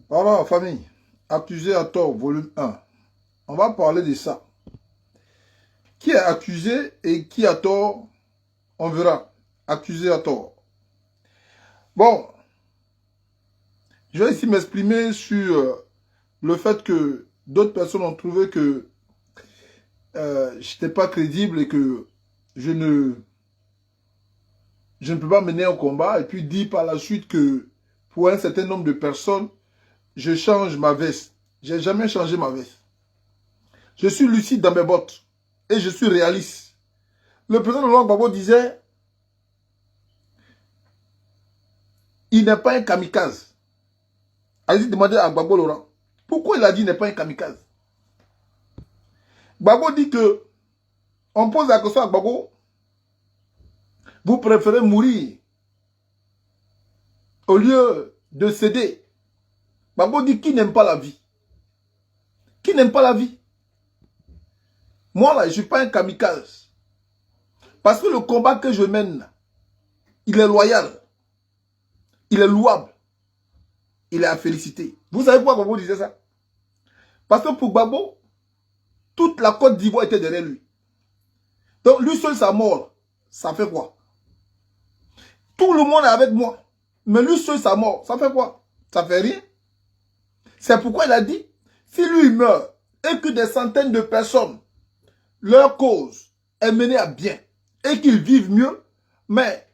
Voilà, famille. Accusé à tort, volume 1. On va parler de ça. Qui est accusé et qui a tort, on verra. Accusé à tort. Bon, je vais ici m'exprimer sur le fait que d'autres personnes ont trouvé que je n'étais pas crédible et que je ne, je ne peux pas mener un combat. Et puis dire par la suite que pour un certain nombre de personnes, je change ma veste. J'ai jamais changé ma veste. Je suis lucide dans mes bottes et je suis réaliste. Le président Laurent Gbagbo disait, il n'est pas un kamikaze. Allez-y demander à Gbagbo Laurent. Pourquoi il a dit il n'est pas un kamikaze? Gbagbo dit que, on pose la question à Gbagbo, vous préférez mourir au lieu de céder. Gbagbo dit qui n'aime pas la vie? Qui n'aime pas la vie? Moi là, je ne suis pas un kamikaze. Parce que le combat que je mène, il est loyal. Il est louable. Il est à féliciter. Vous savez pourquoi Gbagbo disait ça? Parce que pour Gbagbo, toute la Côte d'Ivoire était derrière lui. Donc lui seul, sa mort, ça fait quoi? Tout le monde est avec moi. Mais lui seul, sa mort, ça fait quoi? Ça fait rien. C'est pourquoi il a dit, si lui meurt et que des centaines de personnes, leur cause est menée à bien et qu'ils vivent mieux, mais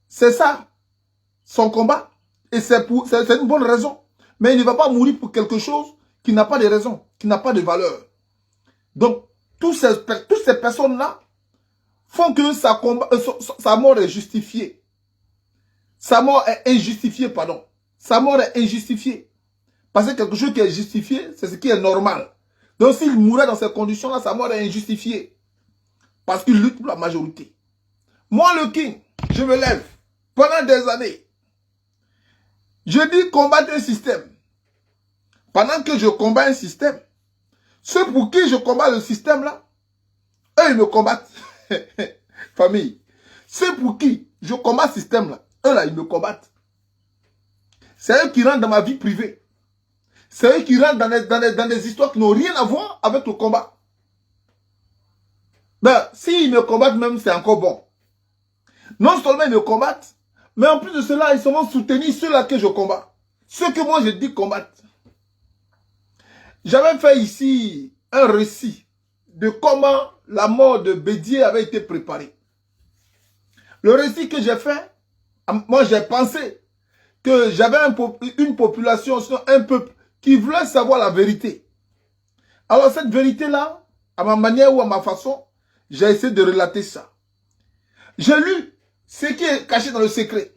c'est ça, son combat. Et c'est une bonne raison. Mais il ne va pas mourir pour quelque chose qui n'a pas de raison, qui n'a pas de valeur. Donc, toutes ces personnes-là font que sa mort est justifiée. Sa mort est injustifiée, pardon. Sa mort est injustifiée. Parce que quelque chose qui est justifié, c'est ce qui est normal. Donc s'il mourait dans ces conditions-là, sa mort est injustifiée. Parce qu'il lutte pour la majorité. Moi, le King, je me lève. Pendant des années, je dis combattre un système. Pendant que je combats un système, ceux pour qui je combats le système-là, eux, ils me combattent. Famille. Ceux pour qui je combats ce système-là, eux, là, ils me combattent. C'est eux qui rentrent dans ma vie privée. C'est eux qui rentrent dans des histoires qui n'ont rien à voir avec le combat. Ben, s'ils me combattent même, c'est encore bon. Non seulement ils me combattent, mais en plus de cela, ils vont soutenir ceux-là que je combats. Ceux que moi je dis combattre. J'avais fait ici un récit de comment la mort de Bédié avait été préparée. Le récit que j'ai fait, moi j'ai pensé que j'avais une population, un peuple qui voulait savoir la vérité. Alors cette vérité-là, à ma manière ou à ma façon, j'ai essayé de relater ça. J'ai lu ce qui est caché dans le secret,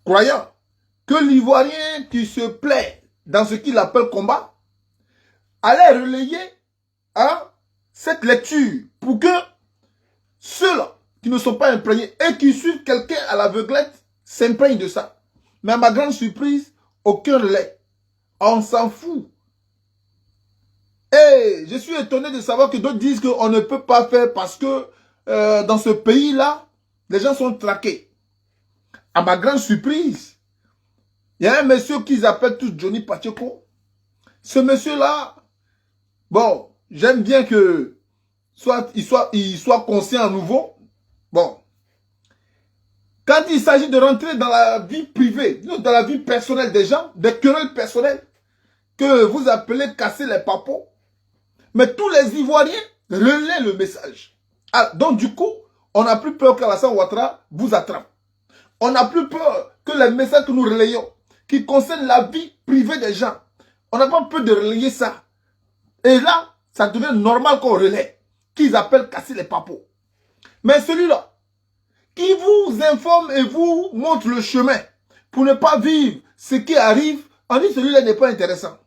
croyant que l'Ivoirien qui se plaît dans ce qu'il appelle combat allait relayer cette lecture pour que ceux-là qui ne sont pas imprégnés et qui suivent quelqu'un à l'aveuglette s'imprègnent de ça. Mais à ma grande surprise, aucun relais. On s'en fout. Et je suis étonné de savoir que d'autres disent qu'on ne peut pas faire parce que dans ce pays-là, les gens sont traqués. À ma grande surprise, il y a un monsieur qu'ils appellent tous Johnny Pacheco. Ce monsieur-là, bon, j'aime bien que il soit conscient à nouveau. Bon, quand il s'agit de rentrer dans la vie privée, dans la vie personnelle des gens, des querelles personnelles, que vous appelez casser les papeaux, mais tous les Ivoiriens relaient le message. Ah, donc du coup, on n'a plus peur qu'Alassane Ouattara vous attrape. On n'a plus peur que les messages que nous relayons, qui concernent la vie privée des gens, on n'a pas peur de relayer ça. Et là, ça devient normal qu'on relaie, qu'ils appellent casser les papeaux. Mais celui-là, qui vous informe et vous montre le chemin pour ne pas vivre ce qui arrive, on dit celui-là n'est pas intéressant.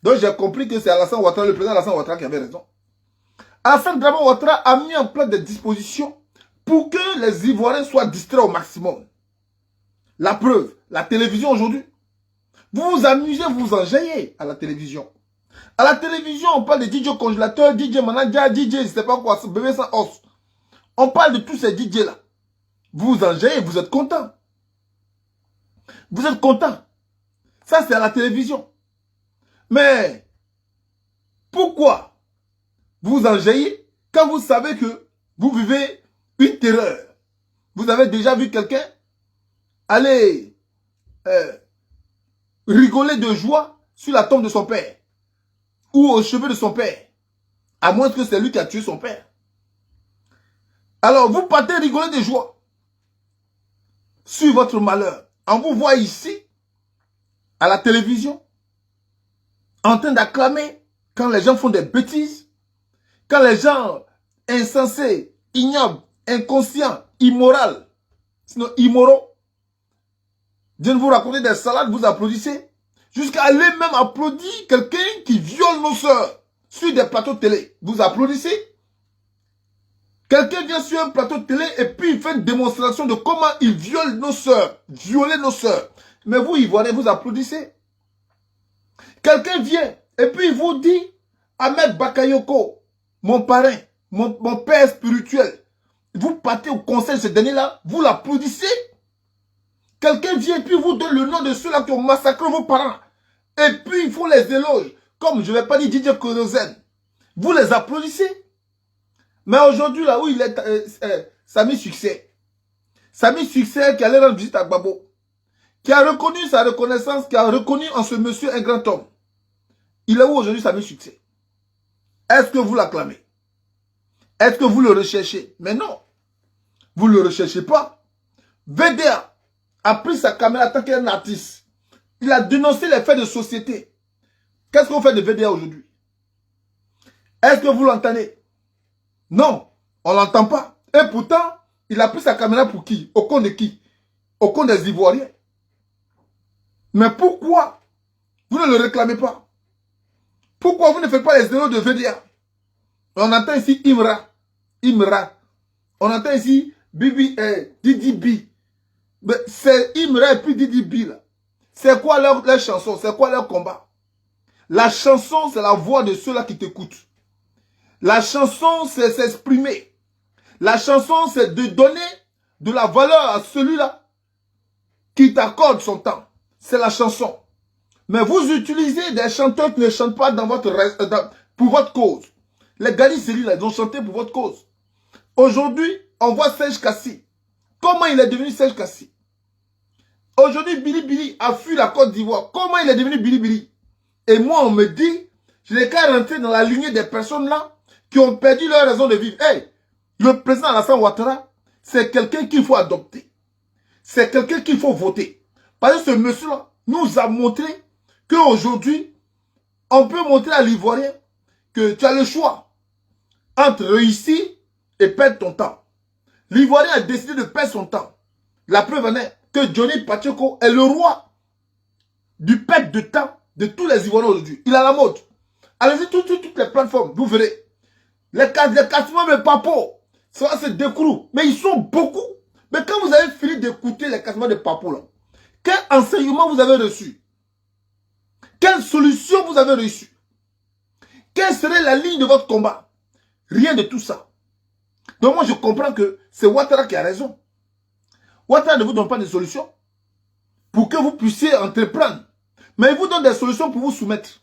Donc j'ai compris que c'est Alassane Ouattara, le président Alassane Ouattara qui avait raison. Alassane Draman Ouattara a mis en place des dispositions pour que les Ivoiriens soient distraits au maximum. La preuve, la télévision aujourd'hui. Vous vous amusez, vous vous enjaillez à la télévision. À la télévision, on parle de DJ congélateur, DJ manager, DJ, je ne sais pas quoi, bébé sans os. On parle de tous ces DJ-là. Vous vous enjaillez, vous êtes content. Vous êtes content. Ça, c'est à la télévision. Mais pourquoi vous enjaillez quand vous savez que vous vivez une terreur? Vous avez déjà vu quelqu'un aller rigoler de joie sur la tombe de son père ou aux cheveux de son père, à moins que c'est lui qui a tué son père. Alors, vous partez rigoler de joie sur votre malheur. On vous voit ici, à la télévision, en train d'acclamer quand les gens font des bêtises, quand les gens insensés, ignobles, inconscients, immoraux, sinon immoraux, viennent vous raconter des salades, vous applaudissez, jusqu'à aller même applaudir quelqu'un qui viole nos sœurs sur des plateaux de télé. Vous applaudissez. Quelqu'un vient sur un plateau de télé et puis il fait une démonstration de comment il viole nos sœurs, violer nos sœurs. Mais vous, Ivoiriens, vous applaudissez. Quelqu'un vient et puis il vous dit, Ahmed Bakayoko, mon parrain, mon père spirituel, vous partez au conseil de ce dernier-là, vous l'applaudissez. Quelqu'un vient et puis vous donne le nom de ceux-là qui ont massacré vos parents. Et puis il faut les éloges. Comme je ne vais pas dire Didier Korozen. Vous les applaudissez. Mais aujourd'hui, là où il est, Samy Succès. Samy Succès qui allait rendre visite à Gbagbo. Qui a reconnu sa reconnaissance, qui a reconnu en ce monsieur un grand homme. Il est où aujourd'hui, Samy Succès? Est-ce que vous l'acclamez? Est-ce que vous le recherchez? Mais non. Vous ne le recherchez pas. VDA a pris sa caméra en tant qu'un artiste. Il a dénoncé les faits de société. Qu'est-ce qu'on fait de VDA aujourd'hui? Est-ce que vous l'entendez? Non, on ne l'entend pas. Et pourtant, il a pris sa caméra pour qui? Au compte de qui? Au compte des Ivoiriens. Mais pourquoi vous ne le réclamez pas? Pourquoi vous ne faites pas les héros de VDA? On entend ici Imra. On entend ici Bibi, Didi B. C'est Imra et puis Didi B là. C'est quoi leur chanson? C'est quoi leur combat? La chanson, c'est la voix de ceux-là qui t'écoutent. La chanson, c'est s'exprimer. La chanson, c'est de donner de la valeur à celui-là qui t'accorde son temps. C'est la chanson. Mais vous utilisez des chanteurs qui ne chantent pas pour votre cause. Les Galiseri, là, ils ont chanté pour votre cause. Aujourd'hui, on voit Serge Kassi. Comment il est devenu Serge Kassi? Aujourd'hui, Billy Billy a fui la Côte d'Ivoire. Comment il est devenu Billy Billy? Et moi, on me dit, je n'ai qu'à rentrer dans la lignée des personnes là qui ont perdu leur raison de vivre. Hey, le président Alassane Ouattara, c'est quelqu'un qu'il faut adopter. C'est quelqu'un qu'il faut voter. Parce que ce monsieur-là nous a montré qu'aujourd'hui, on peut montrer à l'Ivoirien que tu as le choix entre réussir et perdre ton temps. L'Ivoirien a décidé de perdre son temps. La preuve en est que Johnny Pacheco est le roi du perte de temps de tous les Ivoiriens aujourd'hui. Il a la mode. Allez-y toutes les plateformes, vous verrez. Les cassements de Papo, ça c'est décrou. Mais ils sont beaucoup. Mais quand vous avez fini d'écouter les cassements de Papo, là, quel enseignement vous avez reçu? Quelle solution vous avez reçue? Quelle serait la ligne de votre combat? Rien de tout ça. Donc moi je comprends que c'est Ouattara qui a raison. Ouattara ne vous donne pas de solution pour que vous puissiez entreprendre. Mais il vous donne des solutions pour vous soumettre.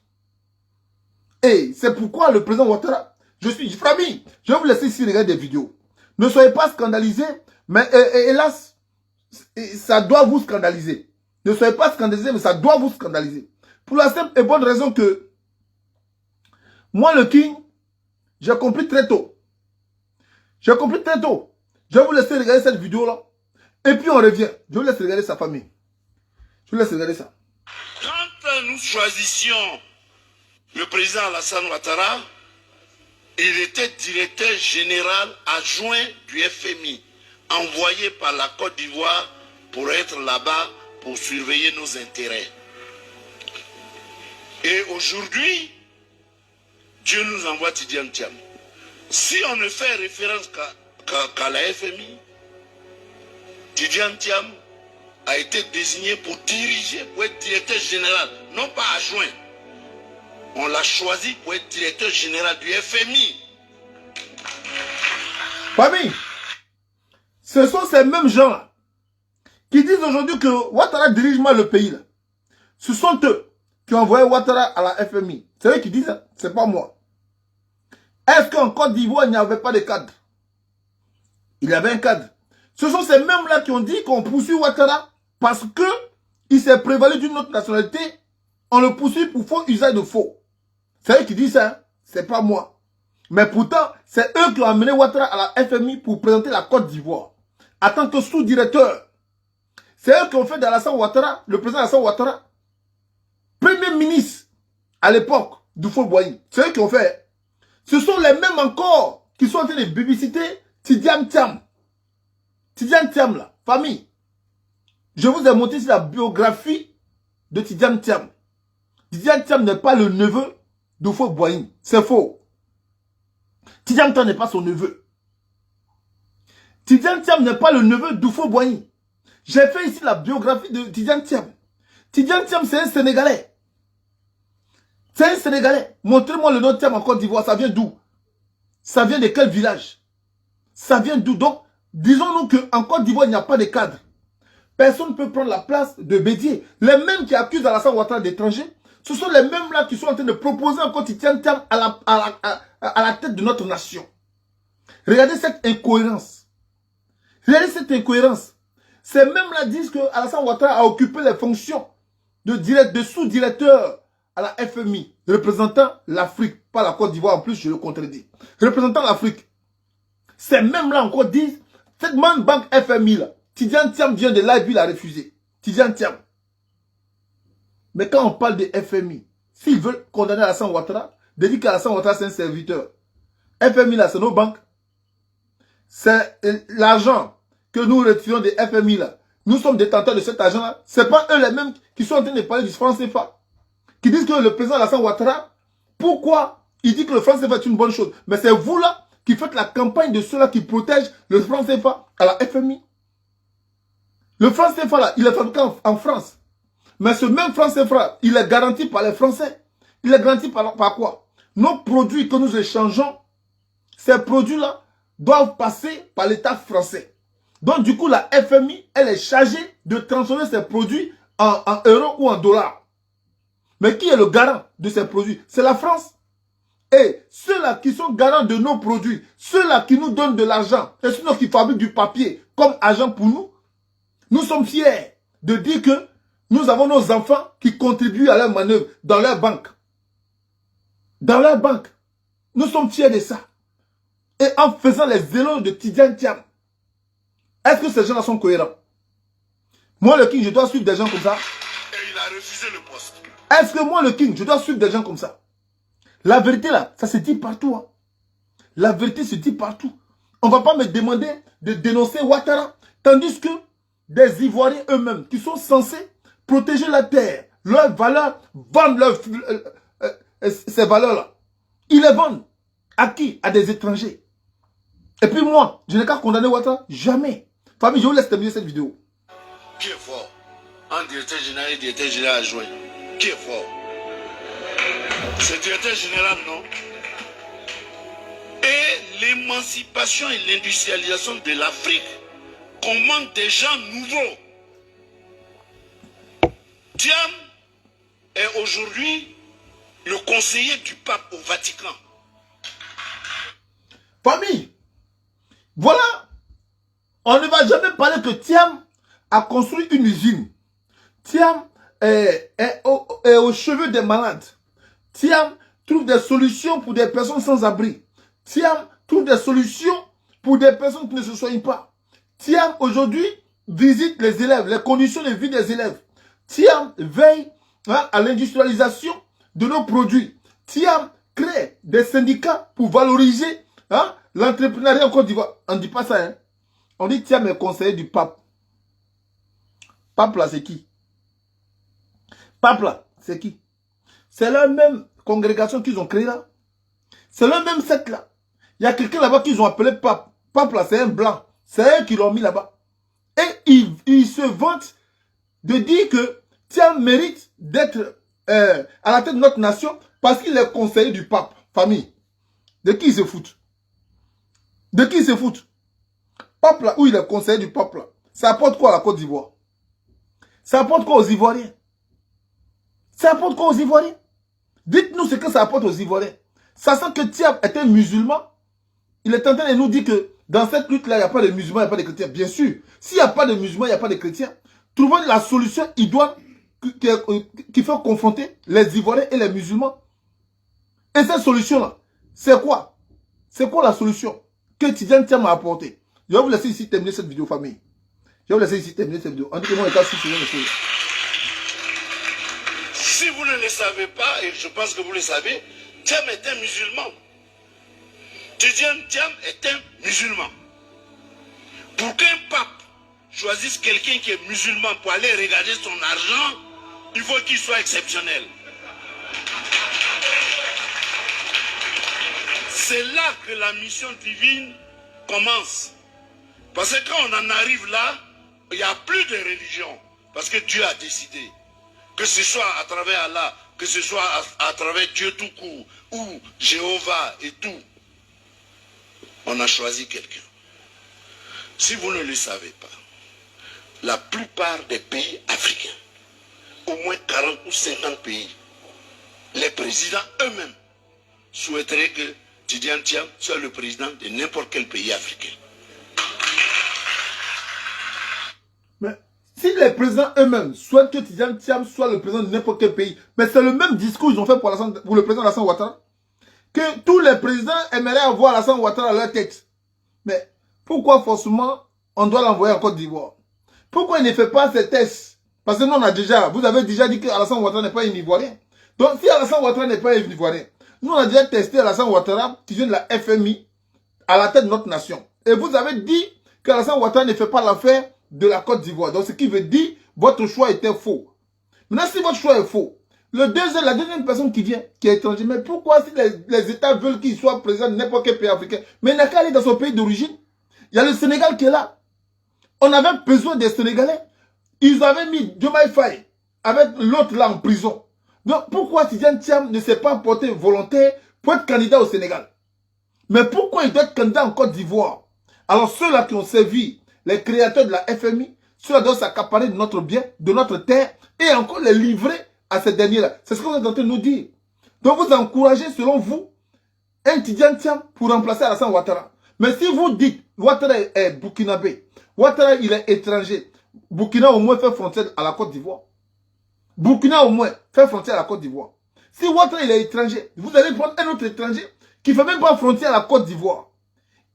Et c'est pourquoi le président Ouattara, je suis famille, je vais vous laisser ici regarder des vidéos. Ne soyez pas scandalisés, mais hélas, ça doit vous scandaliser. Ne soyez pas scandalisés, mais ça doit vous scandaliser. Pour la simple et bonne raison que moi, le King, j'ai compris très tôt. J'ai compris très tôt. Je vais vous laisser regarder cette vidéo-là. Et puis on revient. Je vous laisse regarder sa famille. Je vous laisse regarder ça. Quand nous choisissions le président Alassane Ouattara, il était directeur général adjoint du FMI, envoyé par la Côte d'Ivoire pour être là-bas, pour surveiller nos intérêts. Et aujourd'hui, Dieu nous envoie Tidiane Thiam. Si on ne fait référence qu'à la FMI, Tidiane Thiam a été désigné pour diriger, pour être directeur général, non pas adjoint. On l'a choisi pour être directeur général du FMI. Famille, ce sont ces mêmes gens-là qui disent aujourd'hui que Ouattara dirige mal le pays. Là. Ce sont eux qui ont envoyé Ouattara à la FMI. C'est eux qui disent, hein, c'est pas moi. Est-ce qu'en Côte d'Ivoire, il n'y avait pas de cadre? Il y avait un cadre. Ce sont ces mêmes-là qui ont dit qu'on poursuit Ouattara parce qu'il s'est prévalu d'une autre nationalité. On le poursuit pour faux usage de faux. C'est eux qui disent ça, hein? C'est pas moi. Mais pourtant, c'est eux qui ont amené Ouattara à la FMI pour présenter la Côte d'Ivoire. En tant que sous-directeur. C'est eux qui ont fait d'Alassane Ouattara, le président Alassane Ouattara, premier ministre à l'époque du Fort-Boigny. C'est eux qui ont fait. Ce sont les mêmes encore qui sont en train de publiciter Tidiane Thiam. Tidiane Thiam là, famille. Je vous ai montré la biographie de Tidiane Thiam. Tidiane Thiam n'est pas le neveu de Fort-Boigny. C'est faux. Tidiane Thiam n'est pas son neveu. Tidiane Thiam n'est pas le neveu de Fort-Boigny. J'ai fait ici la biographie de Tidiane Thiam. Tidiane Thiam, c'est un Sénégalais. C'est un Sénégalais. Montrez-moi le nom de Thiam en Côte d'Ivoire. Ça vient d'où? Ça vient de quel village? Ça vient d'où? Donc, disons-nous qu'en Côte d'Ivoire, il n'y a pas de cadre. Personne ne peut prendre la place de Bédier. Les mêmes qui accusent Alassane Ouattara d'étranger, ce sont les mêmes là qui sont en train de proposer encore Tidiane Thiam à la tête de notre nation. Regardez cette incohérence. Regardez cette incohérence. Ces mêmes-là disent que Alassane Ouattara a occupé les fonctions de sous-directeur à la FMI, représentant l'Afrique, pas la Côte d'Ivoire, en plus je le contredis. Représentant l'Afrique. Ces mêmes-là encore disent, cette même banque FMI là, Tidiane Thiam vient de là et puis il a refusé. Tidiane Thiam. Mais quand on parle de FMI, s'ils veulent condamner Alassane Ouattara, de dire qu'Alassane Ouattara c'est un serviteur. FMI là, c'est nos banques. C'est l'argent que nous retirons des FMI là. Nous sommes détenteurs de cet argent là. Ce n'est pas eux les mêmes qui sont en train de parler du franc CFA. Qui disent que le président Alassane Ouattara, pourquoi il dit que le franc CFA est une bonne chose? Mais c'est vous là qui faites la campagne de ceux-là qui protègent le franc CFA à la FMI. Le franc CFA là, il est fabriqué en France. Mais ce même franc CFA, il est garanti par les Français. Il est garanti par quoi? Nos produits que nous échangeons, ces produits-là doivent passer par l'État français. Donc du coup, la FMI, elle est chargée de transformer ces produits en euros ou en dollars. Mais qui est le garant de ces produits? C'est la France. Et ceux-là qui sont garants de nos produits, ceux-là qui nous donnent de l'argent, et ceux qui fabriquent du papier comme argent pour nous, nous sommes fiers de dire que nous avons nos enfants qui contribuent à leur manœuvre dans leur banque. Dans leur banque. Nous sommes fiers de ça. Et en faisant les éloges de Tidiane Thiam, est-ce que ces gens-là sont cohérents? Moi, le King, je dois suivre des gens comme ça. Et il a refusé le poste. Est-ce que moi, le King, je dois suivre des gens comme ça? La vérité, là, ça se dit partout. Hein. La vérité se dit partout. On ne va pas me demander de dénoncer Ouattara. Tandis que des Ivoiriens eux-mêmes, qui sont censés protéger la terre, leurs valeurs, vendent ces valeurs-là. Ils les vendent. À qui? À des étrangers. Et puis moi, je n'ai qu'à condamner Ouattara. Jamais. Famille, je vous laisse terminer cette vidéo. Qui est fort? Un directeur général et directeur général adjoint. Qui est fort? C'est le directeur général, non? Et l'émancipation et l'industrialisation de l'Afrique commandent des gens nouveaux. Thiam est aujourd'hui le conseiller du pape au Vatican. Famille, voilà, on ne va jamais parler que Thiam a construit une usine. Thiam est aux cheveux des malades. Thiam trouve des solutions pour des personnes sans abri. Thiam trouve des solutions pour des personnes qui ne se soignent pas. Thiam aujourd'hui visite les élèves, les conditions de vie des élèves. Thiam veille à l'industrialisation de nos produits. Thiam crée des syndicats pour valoriser l'entrepreneuriat en Côte d'Ivoire. On ne dit pas ça. Hein? On dit Thiam est conseiller du pape. Pape là, c'est qui? Pape là, c'est qui? C'est la même congrégation qu'ils ont créée là. C'est le même secte là. Il y a quelqu'un là-bas qu'ils ont appelé pape. Pape là, c'est un blanc. C'est eux qui l'ont mis là-bas. Et ils se vantent de dire que Thiam mérite d'être à la tête de notre nation parce qu'il est conseiller du pape. Famille. De qui ils se foutent? De qui ils se foutent? Pape là, où il est conseiller du pape là. Ça apporte quoi à la Côte d'Ivoire? Ça apporte quoi aux Ivoiriens? Ça apporte quoi aux Ivoiriens? Dites-nous ce que ça apporte aux Ivoiriens. Sachant que Thiam était musulman, il est en train de nous dire que dans cette lutte-là, il n'y a pas de musulmans, il n'y a pas de chrétiens. Bien sûr, s'il n'y a pas de musulmans, il n'y a pas de chrétiens. Trouvons la solution idoine qui fait confronter les Ivoiriens et les musulmans. Et cette solution-là, c'est quoi? C'est quoi la solution que Tidjane Thiam a apportée? Je vais vous laisser ici terminer cette vidéo, famille. Je vais vous laisser ici terminer cette vidéo. En tout cas, moi, si vous ne le savez pas, et je pense que vous le savez, Thiam est un musulman. Tidjane Thiam est un musulman. Pour qu'un pape choisisse quelqu'un qui est musulman pour aller regarder son argent, il faut qu'il soit exceptionnel. C'est là que la mission divine commence. Parce que quand on en arrive là, il n'y a plus de religion. Parce que Dieu a décidé. Que ce soit à travers Allah, que ce soit à travers Dieu tout court, ou Jéhovah et tout. On a choisi quelqu'un. Si vous ne le savez pas, la plupart des pays africains, au moins 40 ou 50 pays, les présidents eux-mêmes souhaiteraient que Tidjane Thiam soit le président de n'importe quel pays africain. Mais si les présidents eux-mêmes souhaitent que Tidjane Thiam soit le président de n'importe quel pays, mais c'est le même discours qu'ils ont fait pour le président Alassane Ouattara, que tous les présidents aimeraient avoir Alassane Ouattara à leur tête. Mais pourquoi forcément on doit l'envoyer en Côte d'Ivoire? Pourquoi il ne fait pas ces tests? Parce que nous, vous avez déjà dit que Alassane Ouattara n'est pas un Ivoirien. Donc si Alassane Ouattara n'est pas un Ivoirien, nous on a déjà testé Alassane Ouattara qui vient de la FMI à la tête de notre nation. Et vous avez dit que Alassane Ouattara ne fait pas l'affaire de la Côte d'Ivoire. Donc ce qui veut dire votre choix était faux. Maintenant si votre choix est faux, la deuxième personne qui vient, qui est étranger, mais pourquoi si les États veulent qu'il soit président de n'importe quel pays africain, mais il n'a qu'à aller dans son pays d'origine? Il y a le Sénégal qui est là. On avait besoin des Sénégalais. Ils avaient mis Diomaye Faye avec l'autre là en prison. Donc pourquoi Tidjane Thiam ne s'est pas porté volontaire pour être candidat au Sénégal? Mais pourquoi il doit être candidat en Côte d'Ivoire? Alors ceux-là qui ont servi les créateurs de la FMI, ceux-là doivent s'accaparer de notre bien, de notre terre, et encore les livrer à ces derniers-là. C'est ce que vous êtes en train de nous dire. Donc vous encouragez, selon vous, un Tidjane Thiam pour remplacer Alassane Ouattara. Mais si vous dites, Ouattara est burkinabé, Ouattara il est étranger, Burkina au moins fait frontière à la Côte d'Ivoire. Burkina au moins fait frontière à la Côte d'Ivoire. Si Ouattara il est étranger, vous allez prendre un autre étranger qui ne fait même pas frontière à la Côte d'Ivoire,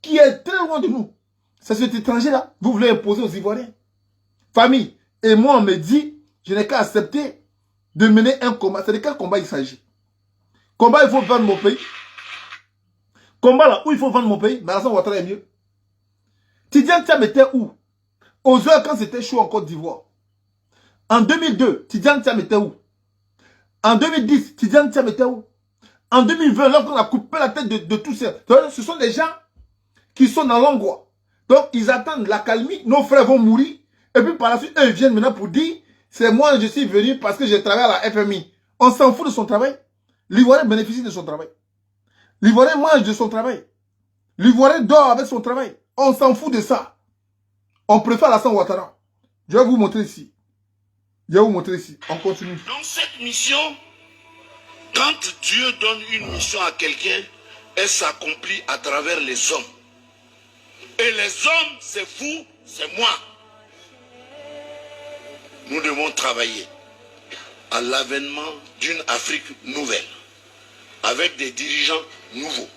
qui est très loin de nous. C'est cet étranger-là, vous voulez imposer aux Ivoiriens. Famille, et moi on me dit, je n'ai qu'à accepter de mener un combat. C'est de quel combat il s'agit? Combat, il faut vendre mon pays. Combat là où il faut vendre mon pays, mais Alassane Ouattara est mieux. Tidjane Thiam était où? Aux heures quand c'était chaud en Côte d'Ivoire. En 2002, Tidjane Thiam était où? En 2010, Tidjane Thiam était où? En 2020, lorsqu'on a coupé la tête de tous ces... Ce sont des gens qui sont dans l'angoisse. Donc, ils attendent la calmie. Nos frères vont mourir. Et puis, par la suite, eux, ils viennent maintenant pour dire, c'est moi, je suis venu parce que j'ai travaillé à la FMI. On s'en fout de son travail. L'Ivoirien bénéficie de son travail. L'Ivoirien mange de son travail. L'Ivoirien dort avec son travail. On s'en fout de ça. On préfère Alassane Ouattara. Je vais vous montrer ici. Je vais vous montrer ici. On continue. Donc cette mission, quand Dieu donne une mission à quelqu'un, elle s'accomplit à travers les hommes. Et les hommes, c'est vous, c'est moi. Nous devons travailler à l'avènement d'une Afrique nouvelle, avec des dirigeants nouveaux.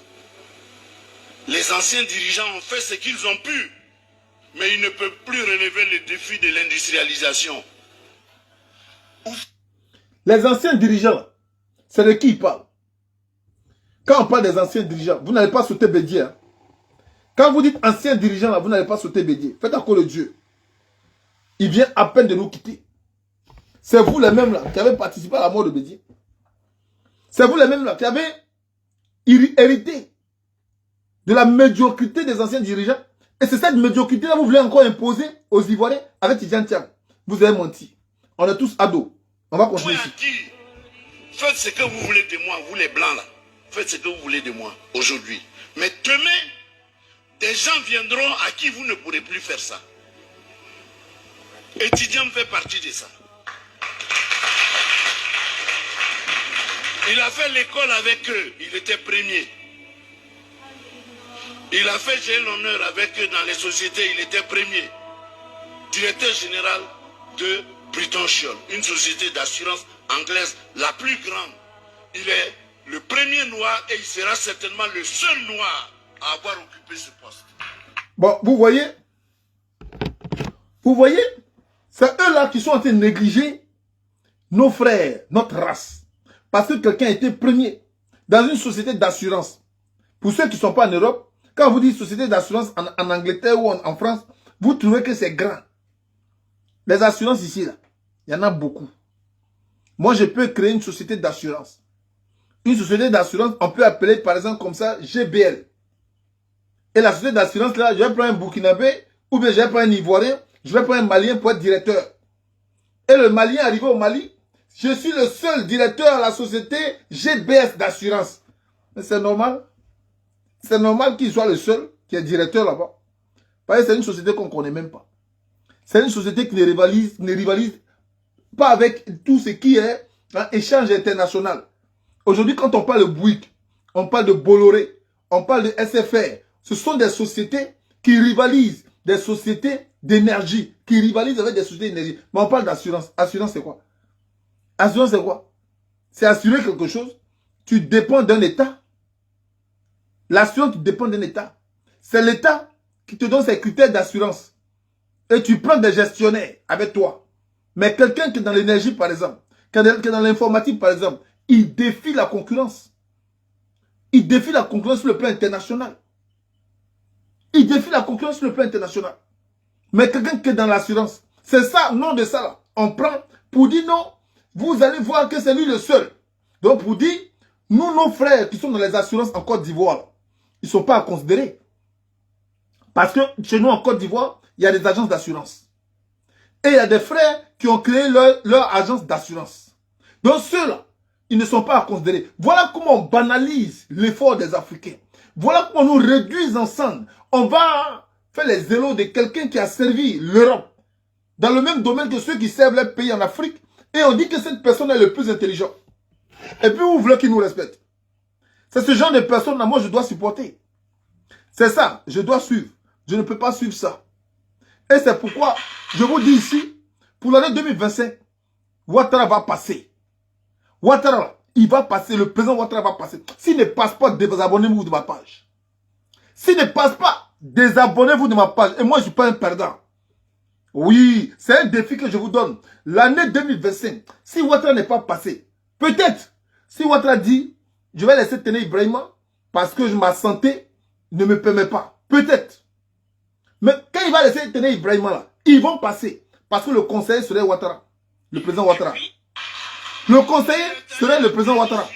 Les anciens dirigeants ont fait ce qu'ils ont pu, mais ils ne peuvent plus relever le défi de l'industrialisation. Les anciens dirigeants, c'est de qui ils parlent? Quand on parle des anciens dirigeants, vous n'allez pas sauter Bédier. Hein? Quand vous dites anciens dirigeants, là, vous n'allez pas sauter Bédier. Faites encore le Dieu. Il vient à peine de nous quitter. C'est vous les mêmes là qui avez participé à la mort de Bédier. C'est vous les mêmes là qui avez hérité de la médiocrité des anciens dirigeants. Et c'est cette médiocrité là que vous voulez encore imposer aux Ivoiriens avec Tidjane Thiam. Vous avez menti. On est tous ados. On va continuer ici. Faites ce que vous voulez de moi, vous les blancs là. Faites ce que vous voulez de moi aujourd'hui. Mais demain, des gens viendront à qui vous ne pourrez plus faire ça. Et Tidjane fait partie de ça. Il a fait l'école avec eux, il était premier. Il a fait j'ai l'honneur avec eux dans les sociétés, il était premier. Directeur général de Britanniol, une société d'assurance anglaise la plus grande. Il est le premier noir et il sera certainement le seul noir à avoir occupé ce poste. Bon, vous voyez, c'est eux-là qui sont en train de négliger nos frères, notre race. Parce que quelqu'un était premier dans une société d'assurance. Pour ceux qui ne sont pas en Europe, quand vous dites société d'assurance en Angleterre ou en France, vous trouvez que c'est grand. Les assurances ici, là, il y en a beaucoup. Moi, je peux créer une société d'assurance. Une société d'assurance, on peut appeler par exemple comme ça GBL. Et la société d'assurance, là, je vais prendre un Burkinabé, ou bien je vais prendre un Ivoirien, je vais prendre un Malien pour être directeur. Et le Malien arrivé au Mali, je suis le seul directeur à la société GBS d'assurance. C'est normal. C'est normal qu'il soit le seul qui est directeur là-bas. Parce que c'est une société qu'on ne connaît même pas. C'est une société qui ne rivalise pas avec tout ce qui est un échange international. Aujourd'hui, quand on parle de Bouygues, on parle de Bolloré, on parle de SFR, ce sont des sociétés qui rivalisent, des sociétés d'énergie, qui rivalisent avec des sociétés d'énergie. Mais on parle d'assurance. Assurance, c'est quoi? Assurance, c'est quoi? C'est assurer quelque chose. Tu dépends d'un État. L'assurance, tu dépends d'un État. C'est l'État qui te donne ses critères d'assurance. Et tu prends des gestionnaires avec toi. Mais quelqu'un qui est dans l'énergie, par exemple, qui est dans l'informatique, par exemple, il défie la concurrence. Il défie la concurrence sur le plan international. Il défie la concurrence sur le plan international. Mais quelqu'un qui est dans l'assurance, c'est ça, nom de ça là. On prend pour dire non, vous allez voir que c'est lui le seul. Donc pour dire, nous, nos frères qui sont dans les assurances en Côte d'Ivoire, ils ne sont pas à considérer. Parce que chez nous en Côte d'Ivoire, il y a des agences d'assurance. Et il y a des frères qui ont créé leur agence d'assurance. Donc ceux-là, ils ne sont pas à considérer. Voilà comment on banalise l'effort des Africains. Voilà comment on nous réduit ensemble. On va faire les zélos de quelqu'un qui a servi l'Europe dans le même domaine que ceux qui servent les pays en Afrique. Et on dit que cette personne est le plus intelligent. Et puis vous voulez qu'il nous respecte. C'est ce genre de personne-là, moi je dois supporter. C'est ça, je dois suivre. Je ne peux pas suivre ça. Et c'est pourquoi, je vous dis ici, pour l'année 2025, Ouattara va passer. Ouattara, il va passer, le président Ouattara va passer. S'il ne passe pas, désabonnez-vous de ma page. S'il ne passe pas, désabonnez-vous de ma page. Et moi, je ne suis pas un perdant. Oui, c'est un défi que je vous donne. L'année 2025, si Ouattara n'est pas passé, peut-être, si Ouattara dit, je vais laisser tenir Ibrahima parce que ma santé ne me permet pas. Peut-être. Mais quand il va laisser tenir Ibrahima là, ils vont passer. Parce que le conseiller serait Ouattara. Le président Ouattara. Le conseiller serait le président Ouattara.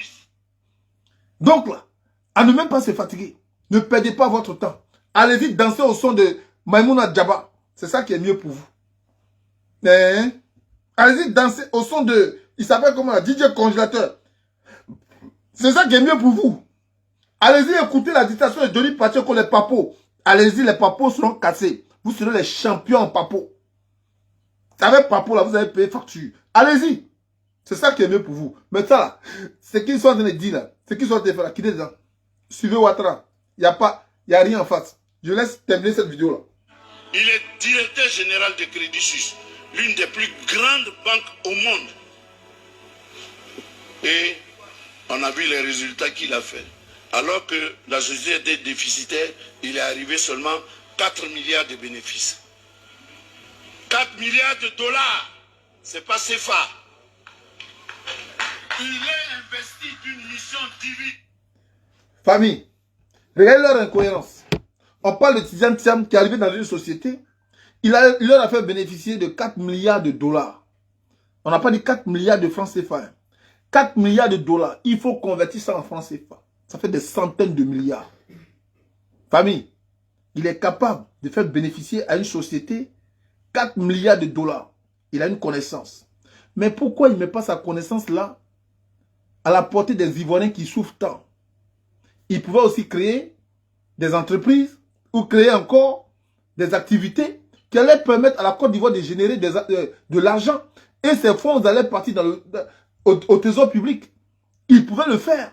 Donc là, à ne même pas se fatiguer. Ne perdez pas votre temps. Allez-y danser au son de Maïmouna Djaba. C'est ça qui est mieux pour vous. Allez-y danser au son de... Il s'appelle comment là? DJ Congélateur. C'est ça qui est mieux pour vous. Allez-y écouter la dictation de Denis Pacheco, les papos. Allez-y, les papos seront cassés. Vous serez les champions en papo. Avec papo là, vous avez payé facture. Allez-y. C'est ça qui est mieux pour vous. Mais ça là, c'est qu'ils sont en train de dire là. C'est qu'ils sont en train de faire là. Quittez dedans. Suivez Ouattara. Il n'y a rien en face. Je laisse terminer cette vidéo là. Il est directeur général de Crédit Suisse, l'une des plus grandes banques au monde. Et on a vu les résultats qu'il a fait. Alors que la société était déficitaire, il est arrivé seulement 4 milliards de bénéfices. 4 milliards de dollars, c'est pas CFA. Il est investi d'une mission divine. Famille, regardez leur incohérence. On parle de Tidiane Thiam qui est arrivé dans une société. Il leur a fait bénéficier de 4 milliards de dollars. On n'a pas dit 4 milliards de francs CFA. 4 milliards de dollars. Il faut convertir ça en francs CFA. Ça fait des centaines de milliards. Famille, il est capable de faire bénéficier à une société 4 milliards de dollars. Il a une connaissance. Mais pourquoi il ne met pas sa connaissance là à la portée des Ivoiriens qui souffrent tant? Il pouvait aussi créer des entreprises ou créer encore des activités qui allaient permettre à la Côte d'Ivoire de générer de l'argent. Et ces fonds allaient partir au trésor public. Il pouvait le faire.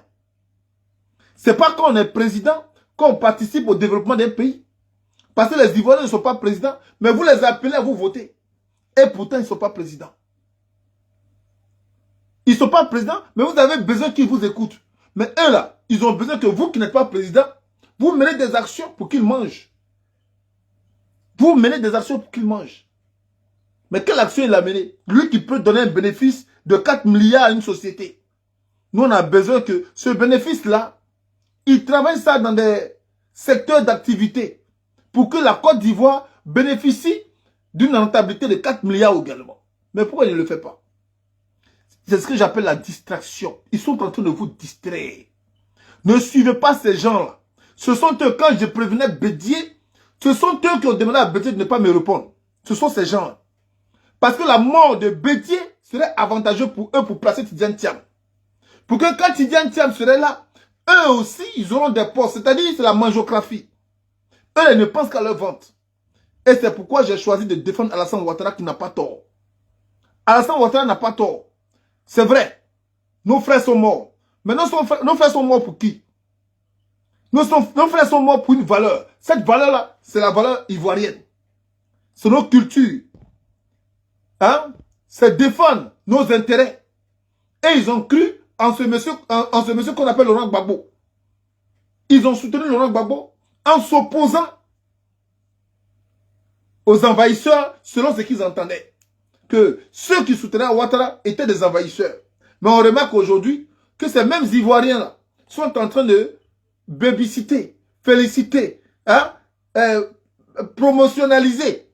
C'est pas quand on est président qu'on participe au développement d'un pays. Parce que les Ivoiriens ne sont pas présidents, mais vous les appelez à vous voter. Et pourtant, ils ne sont pas présidents. Ils ne sont pas présidents, mais vous avez besoin qu'ils vous écoutent. Mais eux là, ils ont besoin que vous qui n'êtes pas président, vous menez des actions pour qu'ils mangent. Vous menez des actions pour qu'ils mangent. Mais quelle action il a menée? Lui qui peut donner un bénéfice de 4 milliards à une société. Nous, on a besoin que ce bénéfice-là, il travaille ça dans des secteurs d'activité pour que la Côte d'Ivoire bénéficie d'une rentabilité de 4 milliards également. Mais pourquoi il ne le fait pas? C'est ce que j'appelle la distraction. Ils sont en train de vous distraire. Ne suivez pas ces gens-là. Ce sont eux, quand je prévenais Bédier, ce sont eux qui ont demandé à Bédier de ne pas me répondre. Ce sont ces gens-là. Parce que la mort de Bédier serait avantageuse pour eux pour placer Tidjane Thiam. Pour que quand Tidjane Thiam serait là, eux aussi, ils auront des postes. C'est-à-dire, c'est la mangeographie. Eux, ils ne pensent qu'à leur vente. Et c'est pourquoi j'ai choisi de défendre Alassane Ouattara qui n'a pas tort. Alassane Ouattara n'a pas tort. C'est vrai. Nos frères sont morts. Mais nos frères sont morts pour qui? Nos frères sont morts pour une valeur. Cette valeur-là, c'est la valeur ivoirienne. C'est nos cultures. Hein? C'est défendre nos intérêts. Et ils ont cru en ce monsieur qu'on appelle Laurent Gbagbo. Ils ont soutenu Laurent Gbagbo en s'opposant aux envahisseurs selon ce qu'ils entendaient. Que ceux qui soutenaient Ouattara étaient des envahisseurs. Mais on remarque aujourd'hui que ces mêmes Ivoiriens-là sont en train de babysiter, féliciter, hein, promotionnaliser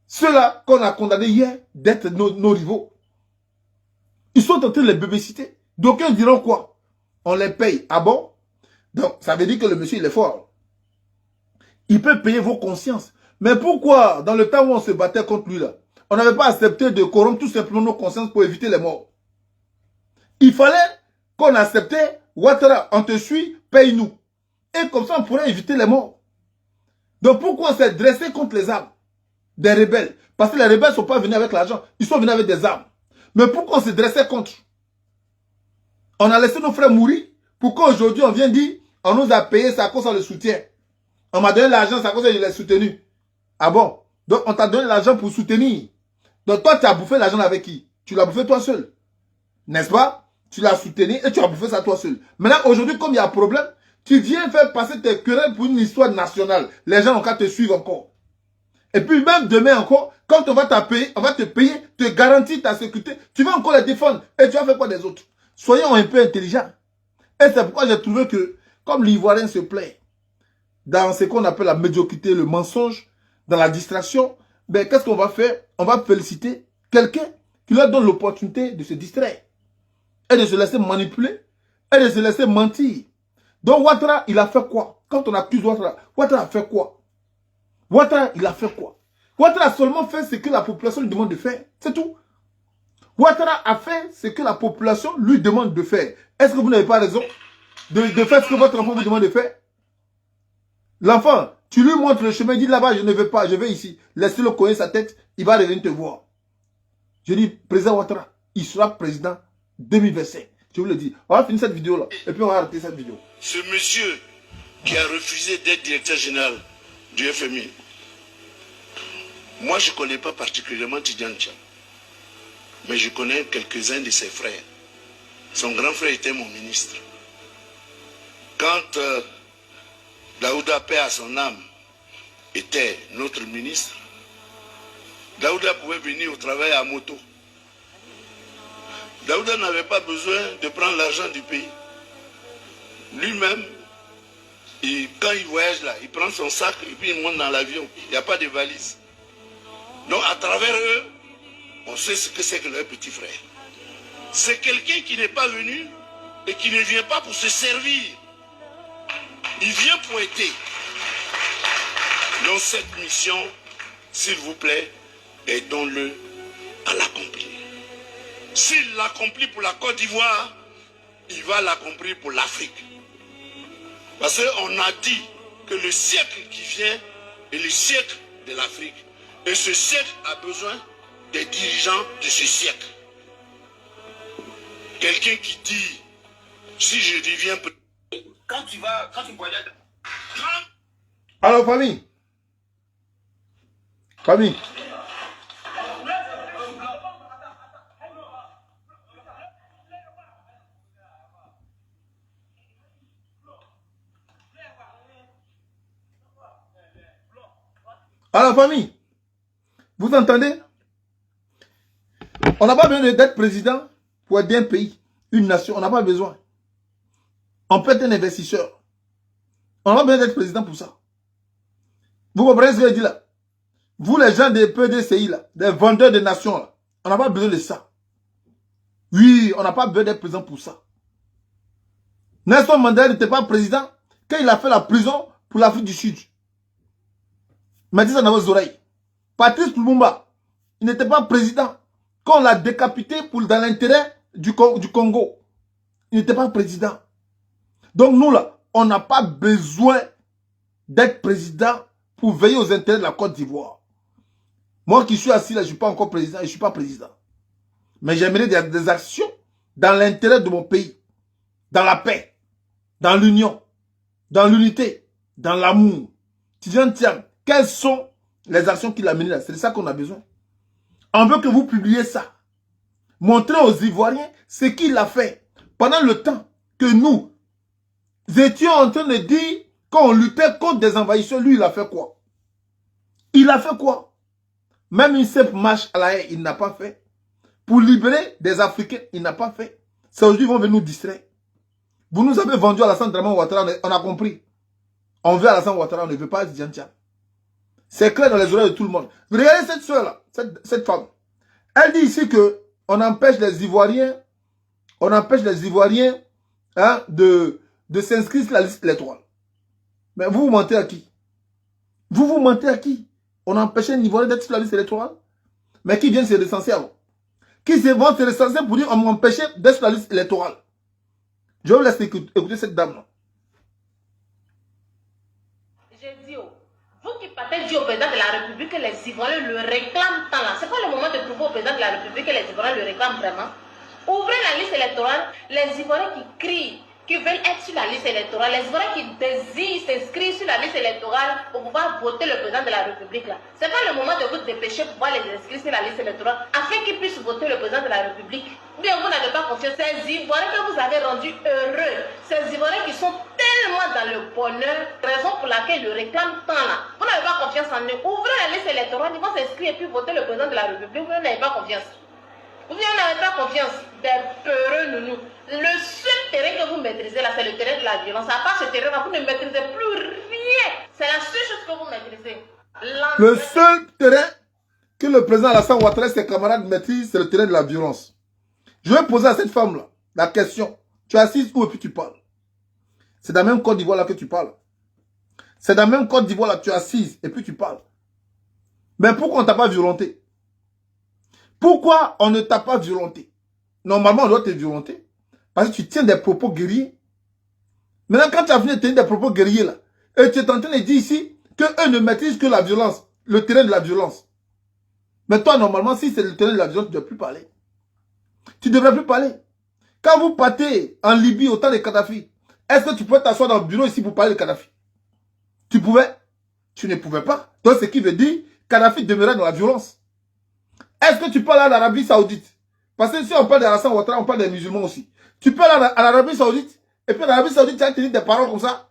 ceux-là qu'on a condamnés hier d'être nos rivaux. Ils sont en train de les babysiter. Donc ils diront quoi? On les paye. Ah bon? Donc ça veut dire que le monsieur il est fort. Il peut payer vos consciences. Mais pourquoi, dans le temps où on se battait contre lui là, on n'avait pas accepté de corrompre tout simplement nos consciences pour éviter les morts? Il fallait qu'on acceptait, Ouattara, on te suit, paye-nous. Et comme ça, on pourrait éviter les morts. Donc pourquoi on s'est dressé contre les armes des rebelles? Parce que les rebelles ne sont pas venus avec l'argent, ils sont venus avec des armes. Mais pourquoi on s'est dressé contre? On a laissé nos frères mourir. Pourquoi aujourd'hui on vient dire, on nous a payé, c'est à cause de le soutien. On m'a donné l'argent, c'est à cause que je l'ai soutenu. Ah bon? Donc on t'a donné l'argent pour soutenir. Donc toi, tu as bouffé l'argent avec qui? Tu l'as bouffé toi seul. N'est-ce pas? Tu l'as soutenu et tu as bouffé ça toi seul. Maintenant, aujourd'hui, comme il y a un problème, tu viens faire passer tes querelles pour une histoire nationale. Les gens n'ont qu'à te suivre encore. Et puis même demain encore, quand on va te payer, te garantir ta sécurité, tu vas encore les défendre. Et tu vas faire quoi des autres? Soyons un peu intelligents. Et c'est pourquoi j'ai trouvé que, comme l'Ivoirien se plaît dans ce qu'on appelle la médiocrité, le mensonge, dans la distraction, ben qu'est-ce qu'on va faire? On va féliciter quelqu'un qui leur donne l'opportunité de se distraire. Et de se laisser manipuler, et de se laisser mentir. Donc Ouattara, il a fait quoi? Quand on accuse Ouattara, Ouattara a fait quoi? Ouattara, il a fait quoi? Ouattara a seulement fait ce que la population lui demande de faire. C'est tout. Ouattara a fait ce que la population lui demande de faire. Est-ce que vous n'avez pas raison de faire ce que votre enfant vous demande de faire? L'enfant, tu lui montres le chemin, il dit là-bas, je ne vais pas, je vais ici. Laissez-le coller sa tête, il va revenir te voir. Je dis, président Ouattara, il sera président 2025. Je vous le dis. On va finir cette vidéo là. Et puis on va arrêter cette vidéo. Ce monsieur qui a refusé d'être directeur général du FMI, moi je ne connais pas particulièrement Tidjane Thiam. Mais je connais quelques-uns de ses frères. Son grand frère était mon ministre. Quand Daouda, paix à son âme, était notre ministre, Daouda pouvait venir au travail à moto. Daouda n'avait pas besoin de prendre l'argent du pays. Lui-même, quand il voyage là, il prend son sac et puis il monte dans l'avion. Il n'y a pas de valise. Donc à travers eux, on sait ce que c'est que leur petit frère. C'est quelqu'un qui n'est pas venu et qui ne vient pas pour se servir. Il vient pour aider. Donc cette mission, s'il vous plaît, aidons-le à l'accomplir. S'il l'accomplit pour la Côte d'Ivoire, il va l'accomplir pour l'Afrique. Parce qu'on a dit que le siècle qui vient est le siècle de l'Afrique. Et ce siècle a besoin des dirigeants de ce siècle. Quelqu'un qui dit Si je deviens... Quand tu voyages... Alors, famille. Famille. Alors, famille. Vous entendez? On n'a pas besoin d'être président pour aider un pays, une nation. On n'a pas besoin. On peut être un investisseur. On n'a pas besoin d'être président pour ça. Vous comprenez ce que je dis là? Vous, les gens des PDCI, là, des vendeurs de nations, là, on n'a pas besoin de ça. Oui, on n'a pas besoin d'être président pour ça. Nelson Mandela n'était pas président quand il a fait la prison pour l'Afrique du Sud. Mettez ça dans vos oreilles. Patrice Lumumba, il n'était pas président quand on l'a décapité dans l'intérêt du Congo. Il n'était pas président. Donc nous là, on n'a pas besoin d'être président pour veiller aux intérêts de la Côte d'Ivoire. Moi qui suis assis là, je ne suis pas encore président et je ne suis pas président. Mais j'aimerais des actions dans l'intérêt de mon pays, dans la paix, dans l'union, dans l'unité, dans l'amour. Tidjane Thiam, quelles sont les actions qu'il a menées là? C'est de ça qu'on a besoin. On veut que vous publiez ça. Montrez aux Ivoiriens ce qu'il a fait pendant le temps que nous étions en train de dire qu'on luttait contre des envahisseurs. Lui, il a fait quoi? Il a fait quoi? Même une simple marche à la haie, il n'a pas fait. Pour libérer des Africains, il n'a pas fait. C'est aujourd'hui qu'ils vont venir nous distraire. Vous nous avez vendu à Alassane Draman Ouattara, on a compris. On veut Alassane Ouattara, on ne veut pas Tidjane Thiam. C'est clair dans les oreilles de tout le monde. Regardez cette soeur-là, cette femme. Elle dit ici que on empêche les Ivoiriens, hein, de s'inscrire sur la liste électorale. Mais vous mentez à qui? Vous mentez à qui? On a empêché un Ivoirien d'être sur la liste électorale? Mais qui vient se recenser avant? Qui vont se recenser pour dire on m'empêchait d'être sur la liste électorale? Je vous laisse écouter cette dame-là. J'ai dit, vous qui partez dire au président de la République que les Ivoiriens le réclament tant là, c'est pas le moment de prouver au président de la République que les Ivoiriens le réclament vraiment. Ouvrez la liste électorale, les Ivoiriens qui crient, qui veulent être sur la liste électorale, les Ivoiriens qui désirent s'inscrire sur la liste électorale pour pouvoir voter le président de la République là. C'est pas le moment de vous dépêcher pour pouvoir les inscrire sur la liste électorale afin qu'ils puissent voter le président de la République. Bien, vous n'avez pas confiance. Ces Ivoiriens que vous avez rendus heureux, ces Ivoiriens qui sont tellement dans le bonheur, raison pour laquelle ils le réclament tant là. Vous n'avez pas confiance en eux. Ouvrez la liste électorale, ils vont s'inscrire et puis voter le président de la République. Vous n'avez pas confiance. Vous n'avez pas confiance des peureux nounous. Le seul terrain que vous maîtrisez là, c'est le terrain de la violence. À part ce terrain là, vous ne maîtrisez plus rien. C'est la seule chose que vous maîtrisez. Le seul terrain que le président Alassane Ouattara et ses camarades maîtrisent, c'est le terrain de la violence. Je vais poser à cette femme-là la question. Tu es assise où et puis tu parles? C'est dans la même Côte d'Ivoire là que tu parles. C'est dans la même Côte d'Ivoire là que tu es assise et puis tu parles. Mais pourquoi on ne t'a pas violenté? Pourquoi on ne t'a pas violenté? Normalement, on doit te violenter. Parce que tu tiens des propos guerriers. Maintenant, quand tu as fini de tenir des propos guerriers là, et tu es en train de dire ici qu'eux ne maîtrisent que la violence, le terrain de la violence. Mais toi, normalement, si c'est le terrain de la violence, tu ne dois plus parler. Tu ne devrais plus parler. Quand vous partez en Libye au temps de Kadhafi, est-ce que tu pouvais t'asseoir dans le bureau ici pour parler de Kadhafi? Tu pouvais? Tu ne pouvais pas. Donc, ce qui veut dire Kadhafi demeurait dans la violence. Est-ce que tu parles à l'Arabie Saoudite? Parce que si on parle d'Alassane Ouattara, on parle des musulmans aussi. Tu parles à l'Arabie Saoudite, et puis l'Arabie Saoudite, tu as tenu des paroles comme ça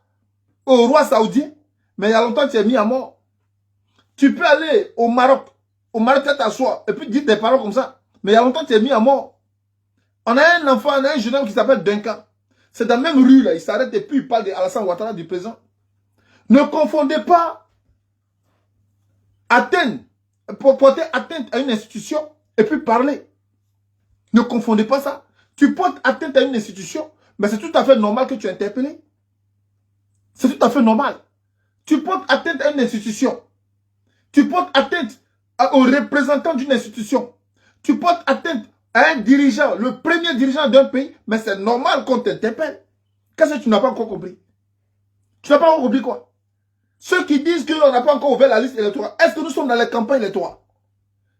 au roi saoudien, mais il y a longtemps, tu es mis à mort. Tu peux aller au Maroc, tu t'assois, et puis dire des paroles comme ça, mais il y a longtemps, tu es mis à mort. On a un enfant, on a un jeune homme qui s'appelle Duncan. C'est dans la même rue, là, il s'arrête et puis il parle d'Alassane Ouattara, du président. Ne confondez pas porter atteinte à une institution et puis parler. Ne confondez pas ça. Tu portes atteinte à une institution, mais c'est tout à fait normal que tu es interpellé. C'est tout à fait normal. Tu portes atteinte à une institution. Tu portes atteinte aux représentants d'une institution. Tu portes atteinte à un dirigeant, le premier dirigeant d'un pays, mais c'est normal qu'on t'interpelle. Qu'est-ce que tu n'as pas encore compris? Tu n'as pas encore compris quoi? Ceux qui disent qu'on n'a pas encore ouvert la liste électorale, est-ce que nous sommes dans les campagnes électorales?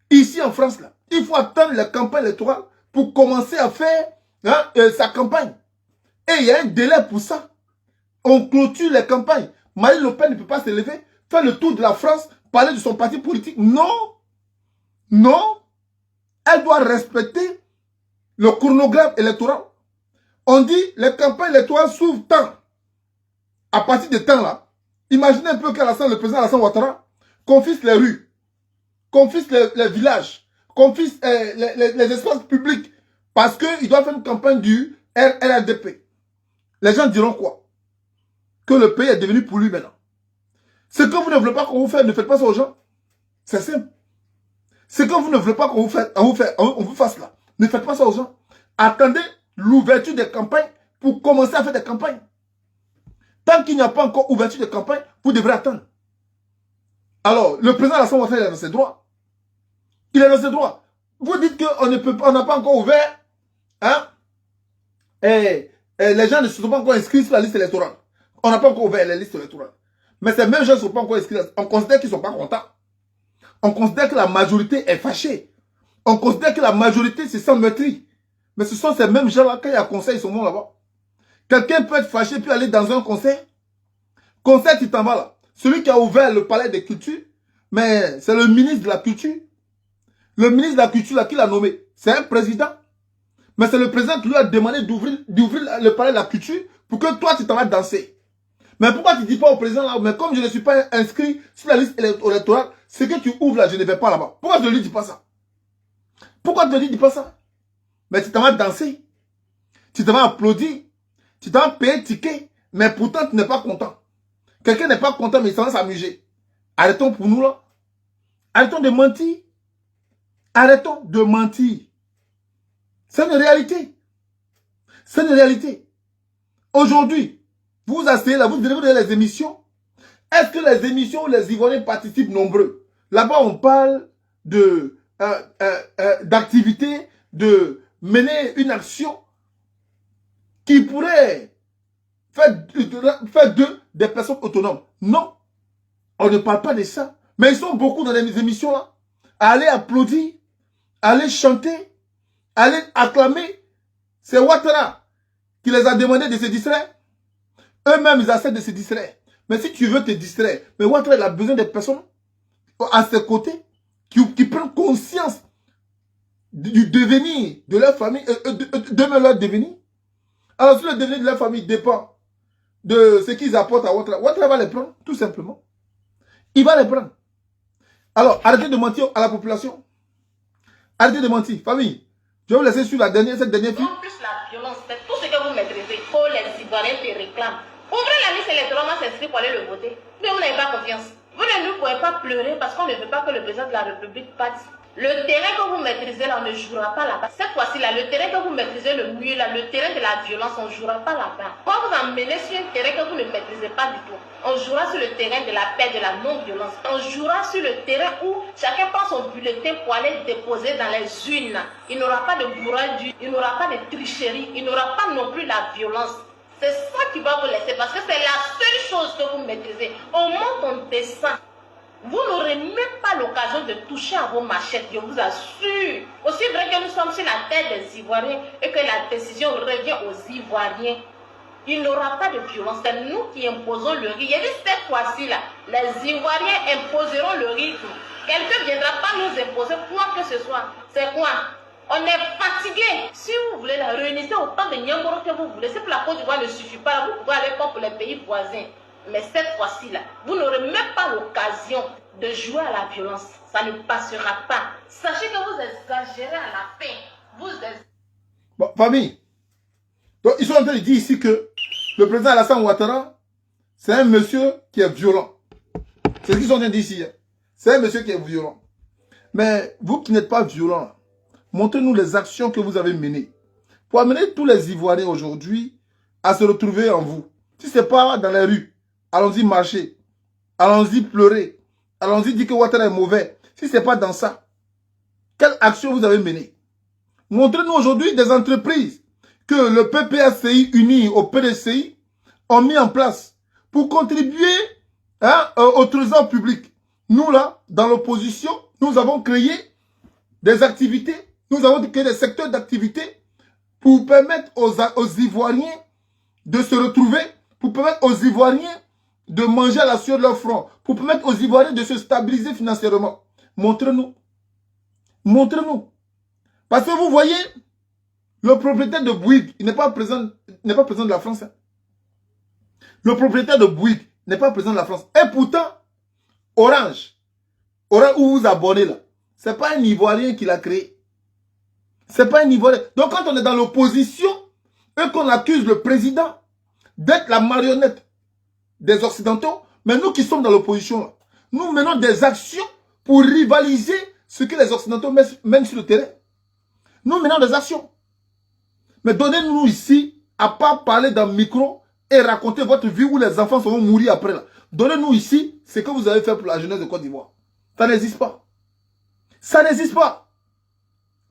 Ici en France, là, il faut attendre les campagnes électorales pour commencer à faire sa campagne. Et il y a un délai pour ça. On clôture les campagnes. Marine Le Pen ne peut pas se lever, faire le tour de la France, parler de son parti politique. Non. Non. Elle doit respecter le chronogramme électoral. On dit les campagnes électorales s'ouvrent tant. À partir de temps là, imaginez un peu le président Alassane Ouattara confisque les rues, confisque les villages, confisque les espaces publics parce qu'il doit faire une campagne du RRDP. Les gens diront quoi? Que le pays est devenu pour lui maintenant. Ce que vous ne voulez pas qu'on vous fasse, ne faites pas ça aux gens. C'est simple. Ce que vous ne voulez pas qu'on vous fasse là, ne faites pas ça aux gens. Attendez l'ouverture des campagnes pour commencer à faire des campagnes. Tant qu'il n'y a pas encore ouverture de campagne, vous devrez attendre. Alors, le président Alassane Ouattara est dans ses droits. Il est dans ses droits. Vous dites qu'on n'a pas encore ouvert, hein? Et les gens ne se sont pas encore inscrits sur la liste électorale. On n'a pas encore ouvert les listes électorales. Mais ces mêmes gens ne sont pas encore inscrits. On considère qu'ils ne sont pas contents. On considère que la majorité est fâchée. On considère que la majorité se sent meurtrie. Mais ce sont ces mêmes gens-là, quand il y a un conseil, ils sont là-bas. Quelqu'un peut être fâché puis aller dans un conseil. Conseil, tu t'en vas là. Celui qui a ouvert le palais des cultures, mais c'est le ministre de la culture. Le ministre de la culture, là, qui l'a nommé, c'est un président. Mais c'est le président qui lui a demandé d'ouvrir le palais de la culture pour que toi, tu t'en vas danser. Mais pourquoi tu ne dis pas au président là, mais comme je ne suis pas inscrit sur la liste électorale, ce que tu ouvres là, je ne vais pas là-bas. Pourquoi tu ne lui dis pas ça? Pourquoi tu ne lui dis pas ça? Mais tu t'en vas danser. Tu t'en vas applaudir. Tu t'en vas payer ticket. Mais pourtant, tu n'es pas content. Quelqu'un n'est pas content, mais il s'en va s'amuser. Arrêtons pour nous là. Arrêtons de mentir. Arrêtons de mentir. C'est une réalité. C'est une réalité. Aujourd'hui, vous asseyez là, vous devez les émissions. Est-ce que les émissions où les Ivoiriens participent nombreux? Là-bas, on parle d'activité, de mener une action qui pourrait faire d'eux des personnes autonomes. Non, on ne parle pas de ça. Mais ils sont beaucoup dans les émissions là. Aller applaudir, aller chanter, aller acclamer. C'est Ouattara qui les a demandé de se distraire. Eux-mêmes, ils acceptent de se distraire. Mais si tu veux te distraire, mais Ouattara, il a besoin des personnes à ses côtés qui prennent conscience du devenir de leur famille, de leur devenir. Alors, si le devenir de leur famille dépend de ce qu'ils apportent à Ouattara, Ouattara va les prendre, tout simplement. Il va les prendre. Alors, arrêtez de mentir à la population. Arrêtez de mentir. Famille, je vais vous laisser sur cette dernière fille. En plus, la violence, c'est tout ce que vous maîtrisez. Oh, les Ivoiriens te réclament. Ouvrez la liste électorale, on s'inscrit pour aller le voter. Mais vous n'avez pas confiance. Vous ne pouvez pas pleurer parce qu'on ne veut pas que le président de la République parte. Le terrain que vous maîtrisez là, on ne jouera pas là-bas. Cette fois-ci là, le terrain que vous maîtrisez le mieux là, le terrain de la violence, on ne jouera pas là-bas. Quand vous emmenez sur un terrain que vous ne maîtrisez pas du tout, on jouera sur le terrain de la paix, de la non-violence. On jouera sur le terrain où chacun prend son bulletin pour aller déposer dans les urnes. Il n'aura pas de bourrage, il n'aura pas de tricherie, il n'aura pas non plus la violence. C'est ça qui va vous laisser parce que c'est la seule chose que vous maîtrisez. Au moment où on descend, vous n'aurez même pas l'occasion de toucher à vos machettes, je vous assure. Aussi vrai que nous sommes sur la terre des Ivoiriens et que la décision revient aux Ivoiriens, il n'y aura pas de violence. C'est nous qui imposons le rythme. Et cette fois-ci-là, les Ivoiriens imposeront le rythme. Quelqu'un ne viendra pas nous imposer quoi que ce soit. C'est quoi? On est fatigué. Si vous voulez la réunissez autant de Nyangoro que vous voulez. Si pour la Côte d'Ivoire ne suffit pas, vous pouvez aller pour les pays voisins. Mais cette fois-ci-là, vous n'aurez même pas l'occasion de jouer à la violence. Ça ne passera pas. Sachez que vous exagérez à la fin. Bon, famille. Donc, ils sont en train de dire ici que le président Alassane Ouattara, c'est un monsieur qui est violent. C'est ce qu'ils sont en train de dire ici. C'est un monsieur qui est violent. Mais vous qui n'êtes pas violent, montrez-nous les actions que vous avez menées pour amener tous les Ivoiriens aujourd'hui à se retrouver en vous. Si ce n'est pas dans les rues, allons-y marcher, allons-y pleurer, allons-y dire que Ouattara est mauvais. Si ce n'est pas dans ça, quelle action vous avez menée? Montrez-nous aujourd'hui des entreprises que le PPACI uni au PDCI ont mis en place pour contribuer au trésor public. Nous là, dans l'opposition, nous avons créé des activités, nous avons créé des secteurs d'activité pour permettre aux Ivoiriens de se retrouver, pour permettre aux Ivoiriens de manger à la sueur de leur front, pour permettre aux Ivoiriens de se stabiliser financièrement. Montrez-nous. Montrez-nous. Parce que vous voyez, le propriétaire de Bouygues, il n'est pas président de la France. Hein. Le propriétaire de Bouygues n'est pas président de la France. Et pourtant, Orange où vous abonnez là, ce n'est pas un Ivoirien qui l'a créé. Ce n'est pas un Ivoirien. Donc quand on est dans l'opposition et qu'on accuse le président d'être la marionnette des Occidentaux, mais nous qui sommes dans l'opposition, nous menons des actions pour rivaliser ce que les Occidentaux mènent sur le terrain. Nous menons des actions. Mais donnez-nous ici, à part parler dans le micro et raconter votre vie où les enfants seront mourir après là. Donnez-nous ici ce que vous avez fait pour la jeunesse de Côte d'Ivoire. Ça n'existe pas. Ça n'existe pas.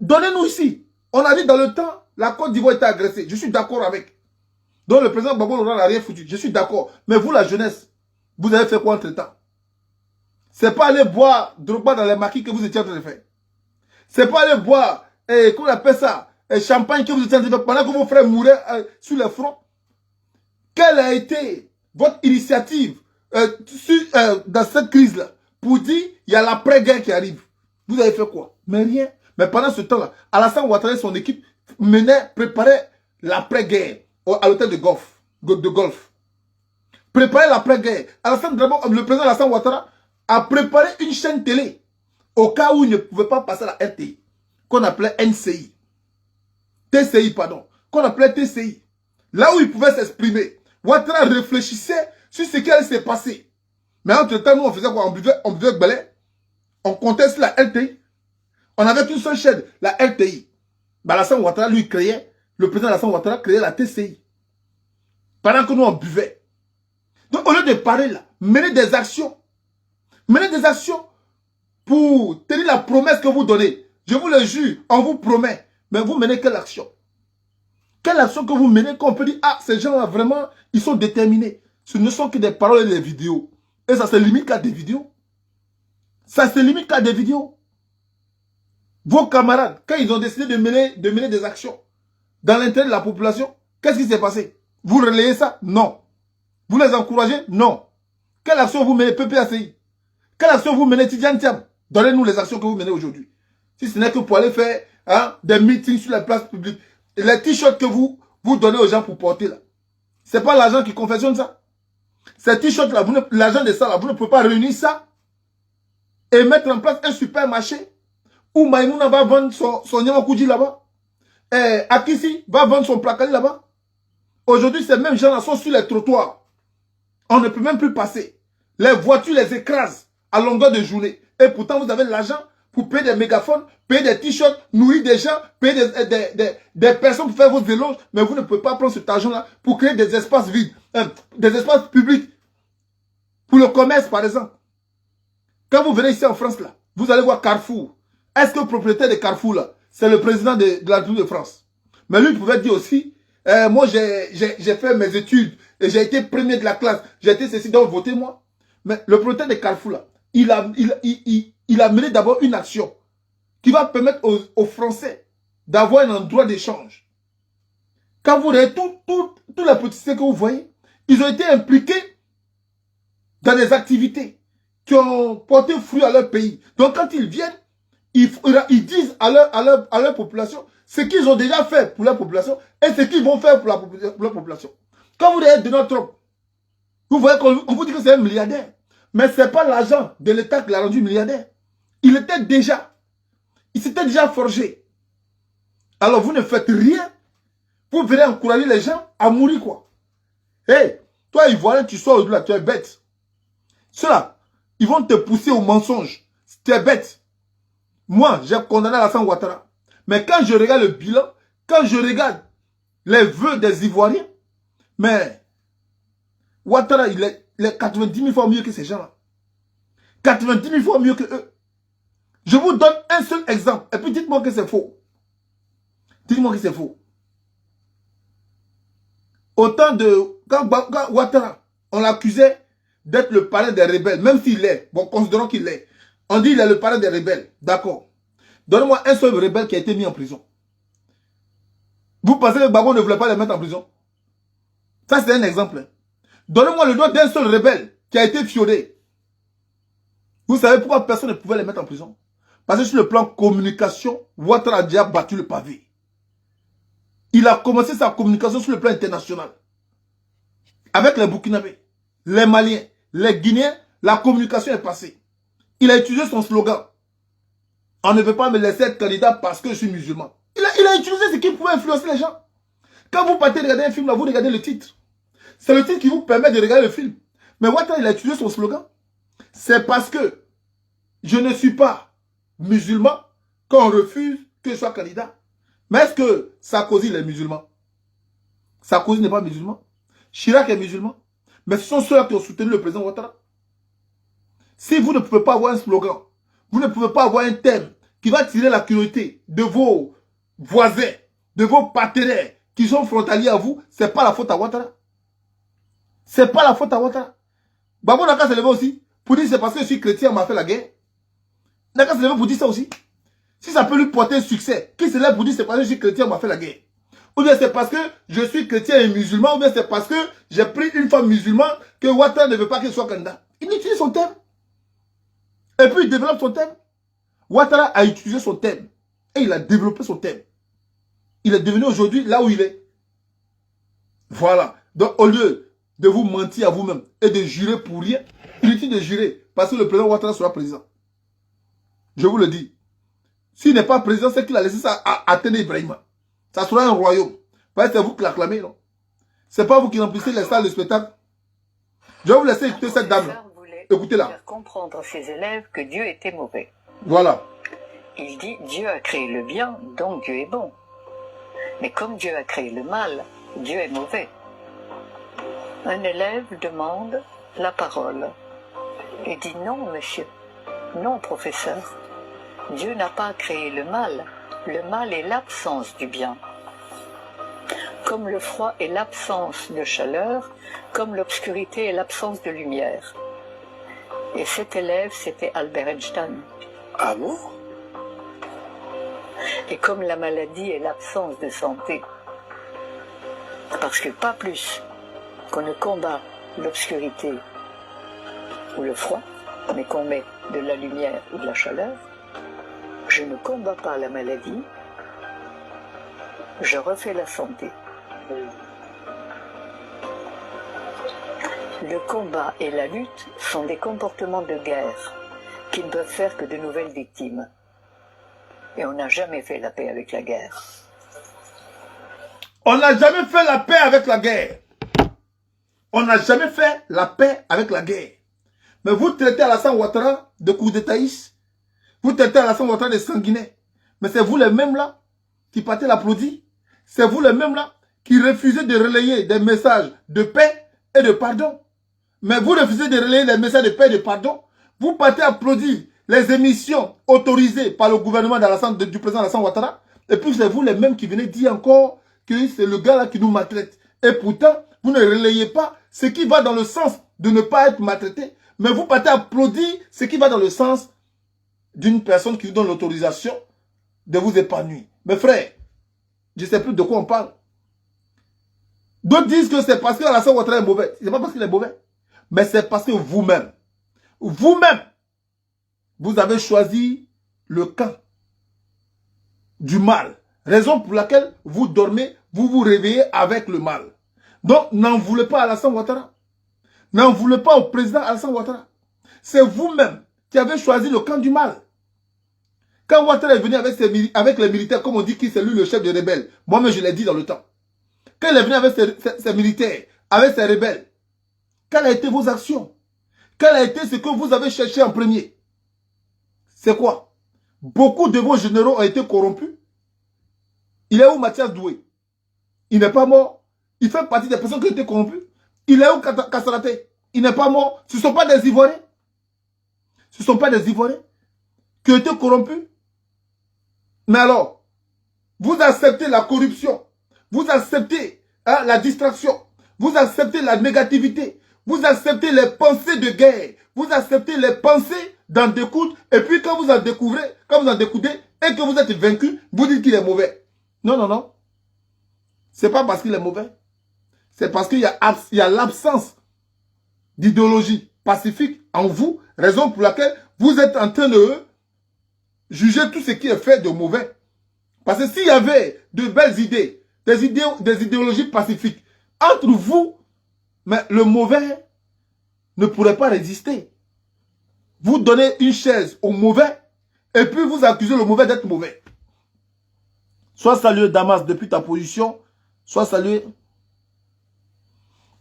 Donnez-nous ici. On a dit dans le temps, la Côte d'Ivoire était agressée. Je suis d'accord avec. Donc le président Gbagbo n'a rien foutu. Je suis d'accord. Mais vous, la jeunesse, vous avez fait quoi entre-temps? C'est pas aller boire Drogba dans les maquis que vous étiez en train de faire. C'est pas aller boire, comment on appelle ça, champagne que vous étiez en train de faire pendant que vos frères mouraient sur le front. Quelle a été votre initiative dans cette crise-là pour dire il y a l'après-guerre qui arrive? Vous avez fait quoi? Mais rien. Mais pendant ce temps-là, Alassane Ouattara et son équipe préparaient l'après-guerre à l'hôtel de golf. Préparer l'après-guerre. Le président Alassane Ouattara a préparé une chaîne télé au cas où il ne pouvait pas passer à la RTI, qu'on appelait NCI. TCI, pardon. Qu'on appelait TCI. Là où il pouvait s'exprimer. Ouattara réfléchissait sur ce qui allait se passer. Mais entre-temps, nous, on faisait quoi? On buvait Belay. On comptait sur la RTI. On avait qu'une seule chaîne, la RTI. Alassane Ouattara, lui, le président Alassane Ouattara créait la TCI. Pendant que nous, on buvait. Donc, au lieu de parler là, mener des actions. Menez des actions pour tenir la promesse que vous donnez. Je vous le jure, on vous promet. Mais vous menez quelle action? Quelle action que vous menez qu'on peut dire, ah, ces gens-là, vraiment, ils sont déterminés. Ce ne sont que des paroles et des vidéos. Et ça se limite qu'à des vidéos. Ça se limite qu'à des vidéos. Vos camarades, quand ils ont décidé de mener des actions dans l'intérêt de la population, qu'est-ce qui s'est passé? Vous relayez ça? Non. Vous les encouragez? Non. Quelle action vous menez, PPACI? Quelle action vous menez, Tidjane Thiam? Donnez-nous les actions que vous menez aujourd'hui. Si ce n'est que pour aller faire des meetings sur les places publiques. Les t-shirts que vous donnez aux gens pour porter là. Ce n'est pas l'argent qui confectionne ça. Ces t-shirts là, l'argent de ça là, vous ne pouvez pas réunir ça et mettre en place un supermarché où Maïmouna va vendre son Nyamakoudji là-bas. Et Akissi va vendre son placali là-bas. Aujourd'hui, ces mêmes gens là sont sur les trottoirs. On ne peut même plus passer. Les voitures les écrasent à longueur de journée. Et pourtant, vous avez l'argent pour payer des mégaphones, payer des t-shirts, nourrir des gens, payer des personnes pour faire vos éloges. Mais vous ne pouvez pas prendre cet argent-là pour créer des espaces vides, des espaces publics. Pour le commerce, par exemple. Quand vous venez ici en France, là, vous allez voir Carrefour. Est-ce que le propriétaire de Carrefour, là, c'est le président de la République de France? Mais lui, il pouvait dire aussi, moi, j'ai fait mes études et j'ai été premier de la classe. J'ai été ceci, donc votez-moi. Mais le propriétaire de Carrefour, là, il a mené d'abord une action qui va permettre aux Français d'avoir un endroit d'échange. Quand vous regardez tous les politiciens que vous voyez, ils ont été impliqués dans des activités qui ont porté fruit à leur pays. Donc quand ils viennent, ils disent à leur population ce qu'ils ont déjà fait pour leur population et ce qu'ils vont faire pour leur population. Quand vous regardez Donald Trump, vous voyez qu'on vous dit que c'est un milliardaire. Mais ce n'est pas l'argent de l'État qui l'a rendu milliardaire. Il s'était déjà forgé. Alors vous ne faites rien pour venir encourager les gens à mourir quoi. Hey, toi Ivoirien, tu sors de là, tu es bête. Ceux-là, ils vont te pousser au mensonge. Tu es bête. Moi, j'ai condamné Alassane Ouattara. Mais quand je regarde le bilan, quand je regarde les vœux des Ivoiriens, mais Ouattara, il est 90 000 fois mieux que ces gens-là. 90 000 fois mieux que eux. Je vous donne un seul exemple. Et puis dites-moi que c'est faux. Dites-moi que c'est faux. Autant de... Quand Ouattara, on l'accusait d'être le parrain des rebelles, même s'il l'est. Bon, considérons qu'il l'est. On dit qu'il est le parrain des rebelles. D'accord. Donnez-moi un seul rebelle qui a été mis en prison. Vous pensez que Gbagbo ne voulait pas les mettre en prison? Ça, c'est un exemple. Donnez-moi le nom d'un seul rebelle qui a été fiodé. Vous savez pourquoi personne ne pouvait les mettre en prison? Parce que sur le plan communication, Ouattara a déjà battu le pavé. Il a commencé sa communication sur le plan international. Avec les Burkinabés, les Maliens, les Guinéens, la communication est passée. Il a utilisé son slogan. On ne veut pas me laisser être candidat parce que je suis musulman. Il a utilisé ce qui pouvait influencer les gens. Quand vous partez regarder un film, là, vous regardez le titre. C'est le titre qui vous permet de regarder le film. Mais Ouattara, il a utilisé son slogan. C'est parce que je ne suis pas musulman qu'on refuse que je sois candidat. Mais est-ce que Sarkozy est musulman? Sarkozy n'est pas musulman. Chirac est musulman. Mais ce sont ceux-là qui ont soutenu le président Ouattara. Si vous ne pouvez pas avoir un slogan, vous ne pouvez pas avoir un thème qui va tirer la curiosité de vos voisins, de vos partenaires qui sont frontaliers à vous, ce n'est pas la faute à Ouattara. Ce n'est pas la faute à Ouattara. Babo Naka s'est levé aussi pour dire c'est parce que je suis chrétien, on m'a fait la guerre. Naka s'est levé pour dire ça aussi. Si ça peut lui porter un succès, qui se lève pour dire c'est parce que je suis chrétien, on m'a fait la guerre. Ou bien c'est parce que je suis chrétien et musulman, ou bien c'est parce que j'ai pris une femme musulmane que Ouattara ne veut pas qu'elle soit candidat. Il utilise son thème. Et puis il développe son thème. Ouattara a utilisé son thème. Et il a développé son thème. Il est devenu aujourd'hui là où il est. Voilà. Donc au lieu de vous mentir à vous-même et de jurer pour rien, inutile de jurer parce que le président Ouattara sera président. Je vous le dis. S'il n'est pas président, c'est qu'il a laissé ça à Athénée Ibrahima. Ça sera un royaume. Parce que c'est vous qui l'acclamez, non? C'est pas vous qui remplissez les salles de spectacle. Je vais vous laisser écouter cette dame-là. Écoutez-la. Faire comprendre à ses élèves que Dieu était mauvais. Voilà. Il dit Dieu a créé le bien, donc Dieu est bon. Mais comme Dieu a créé le mal, Dieu est mauvais. Un élève demande la parole et dit non, monsieur, non, professeur. Dieu n'a pas créé le mal. Le mal est l'absence du bien. Comme le froid est l'absence de chaleur, comme l'obscurité est l'absence de lumière. Et cet élève, c'était Albert Einstein. Ah bon? Et comme la maladie est l'absence de santé. Parce que pas plus qu'on ne combat l'obscurité ou le froid, mais qu'on met de la lumière ou de la chaleur, je ne combats pas la maladie, je refais la santé. Le combat et la lutte sont des comportements de guerre qui ne peuvent faire que de nouvelles victimes. Et on n'a jamais fait la paix avec la guerre. On n'a jamais fait la paix avec la guerre. On n'a jamais fait la paix avec la guerre. Mais vous traitez Alassane Ouattara de coup d'étaïs. Vous traitez Alassane Ouattara de sanguinaire. Mais c'est vous les mêmes là qui partez l'applaudir. C'est vous les mêmes là qui refusez de relayer des messages de paix et de pardon. Mais vous refusez de relayer les messages de paix et de pardon. Vous partez applaudir les émissions autorisées par le gouvernement du président Alassane Ouattara. Et puis c'est vous les mêmes qui venez dire encore que c'est le gars là qui nous maltraite. Et pourtant, vous ne relayez pas ce qui va dans le sens de ne pas être maltraité. Mais vous partez applaudir ce qui va dans le sens d'une personne qui vous donne l'autorisation de vous épanouir. Mes frères, je ne sais plus de quoi on parle. D'autres disent que c'est parce que Alassane Ouattara est mauvais. Ce n'est pas parce qu'il est mauvais. Mais c'est parce que vous-même, vous avez choisi le camp du mal. Raison pour laquelle vous dormez, vous vous réveillez avec le mal. Donc, n'en voulez pas à Alassane Ouattara. N'en voulez pas au président Alassane Ouattara. C'est vous-même qui avez choisi le camp du mal. Quand Ouattara est venu avec les militaires, comme on dit qu'il c'est lui le chef des rebelles, moi-même je l'ai dit dans le temps. Quand il est venu avec ses militaires, avec ses rebelles, quelles ont été vos actions? Quel a été ce que vous avez cherché en premier? C'est quoi? Beaucoup de vos généraux ont été corrompus. Il est où Mathias Doué? Il n'est pas mort. Il fait partie des personnes qui ont été corrompues. Il est où Kassaraté? Il n'est pas mort. Ce ne sont pas des Ivoiriens. Ce ne sont pas des Ivoiriens qui ont été corrompus. Mais alors, vous acceptez la corruption. Vous acceptez la distraction. Vous acceptez la négativité. Vous acceptez les pensées de guerre. Vous acceptez les pensées d'en découdre. Et puis quand vous en découvrez, quand vous en découdez et que vous êtes vaincu, vous dites qu'il est mauvais. Non, non, non. Ce n'est pas parce qu'il est mauvais. c'est parce qu'il y a l'absence d'idéologie pacifique en vous, raison pour laquelle vous êtes en train de juger tout ce qui est fait de mauvais. Parce que s'il y avait de belles idées, des idéologies pacifiques entre vous, mais le mauvais ne pourrait pas résister. Vous donnez une chaise au mauvais et puis vous accusez le mauvais d'être mauvais. Sois salué Damas depuis ta position, sois salué.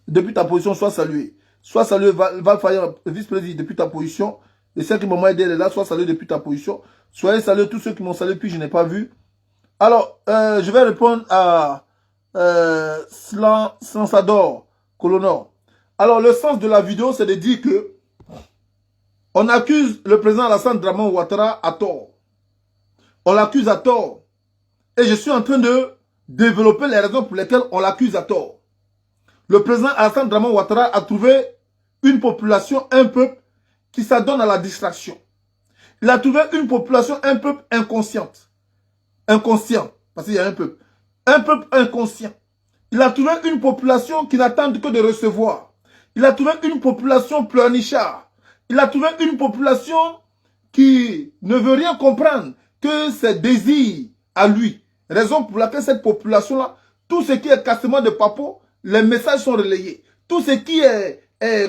Depuis ta position, sois salué. Sois salué Valfire, vice-président, depuis ta position. Et ceux qui m'ont aidé là, sois salué depuis ta position. Soyez salués tous ceux qui m'ont salué puis je n'ai pas vu. Alors, je vais répondre à Sansador Colonor. Alors, le sens de la vidéo, c'est de dire que on accuse le président Alassane Draman Ouattara à tort. On l'accuse à tort. Et je suis en train de développer les raisons pour lesquelles on l'accuse à tort. Le président Alassane Draman Ouattara a trouvé une population, un peuple qui s'adonne à la distraction. Il a trouvé une population, un peuple inconsciente. Inconscient, parce qu'il y a un peuple. Un peuple inconscient. Il a trouvé une population qui n'attend que de recevoir. Il a trouvé une population pleurnichard. Il a trouvé une population qui ne veut rien comprendre que ses désirs à lui. Raison pour laquelle cette population-là, tout ce qui est cassement de papeau, les messages sont relayés. Tout ce qui est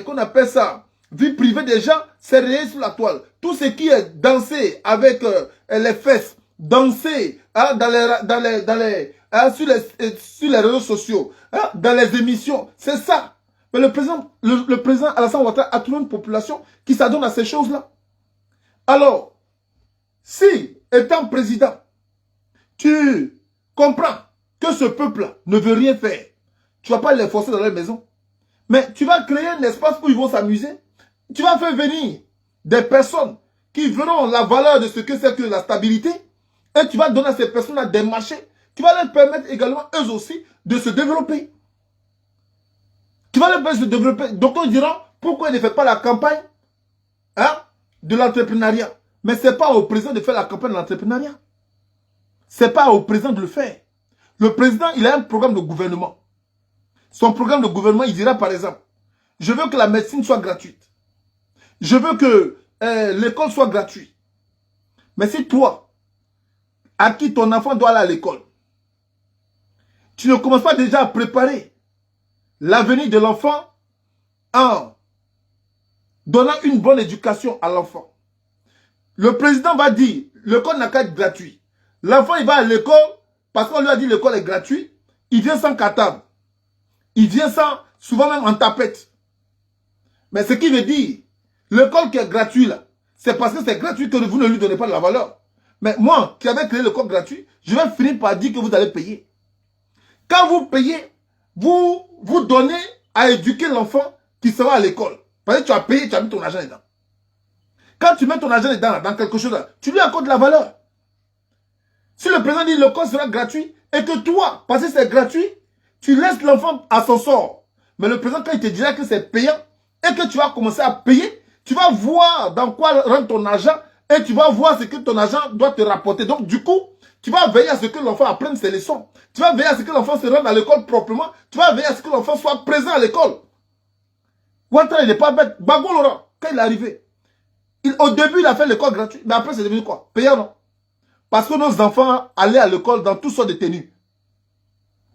qu'on appelle ça, vie privée des gens, c'est relayé sur la toile. Tout ce qui est dansé avec les fesses, dansé hein, sur les réseaux sociaux, hein, dans les émissions, c'est ça. Mais le président Alassane Ouattara a trouvé une population qui s'adonne à ces choses-là. Alors, si, étant président, tu comprends que ce peuple-là ne veut rien faire, tu ne vas pas les forcer dans leur maison. Mais tu vas créer un espace où ils vont s'amuser. Tu vas faire venir des personnes qui verront la valeur de ce que c'est que la stabilité. Et tu vas donner à ces personnes-là des marchés. Tu vas leur permettre également, eux aussi, de se développer. Tu vas leur permettre de se développer. Donc on dira, pourquoi ils ne font pas la campagne hein, de l'entrepreneuriat? Mais ce n'est pas au président de faire la campagne de l'entrepreneuriat. Ce n'est pas au président de le faire. Le président, il a un programme de gouvernement. Son programme de gouvernement, il dira par exemple, je veux que la médecine soit gratuite. Je veux que l'école soit gratuite. Mais si toi, à qui ton enfant doit aller à l'école, tu ne commences pas déjà à préparer l'avenir de l'enfant en donnant une bonne éducation à l'enfant. Le président va dire, l'école n'a qu'à être gratuite. L'enfant, il va à l'école, parce qu'on lui a dit l'école est gratuite, il vient sans cartable. Il vient sans, souvent même en tapette. Mais ce qui veut dire, l'école qui est gratuite là, c'est parce que c'est gratuit que vous ne lui donnez pas de la valeur. Mais moi, qui avais créé l'école gratuit, je vais finir par dire que vous allez payer. Quand vous payez, vous donnez à éduquer l'enfant qui sera à l'école. Parce que tu as payé, tu as mis ton argent dedans. Quand tu mets ton argent dedans, dans quelque chose, là, tu lui accordes de la valeur. Si le président dit que l'école sera gratuit, et que toi, parce que c'est gratuit, tu laisses l'enfant à son sort. Mais le président, quand il te dira que c'est payant, et que tu vas commencer à payer, tu vas voir dans quoi rentre ton argent, et tu vas voir ce que ton argent doit te rapporter. Donc, du coup, tu vas veiller à ce que l'enfant apprenne ses leçons. Tu vas veiller à ce que l'enfant se rende à l'école proprement. Tu vas veiller à ce que l'enfant soit présent à l'école. Ouattara, il n'est pas bête. Gbagbo Laurent, quand il est arrivé, au début, il a fait l'école gratuite. Mais après, c'est devenu quoi? Payant, non? Parce que nos enfants allaient à l'école dans toutes sortes de tenues.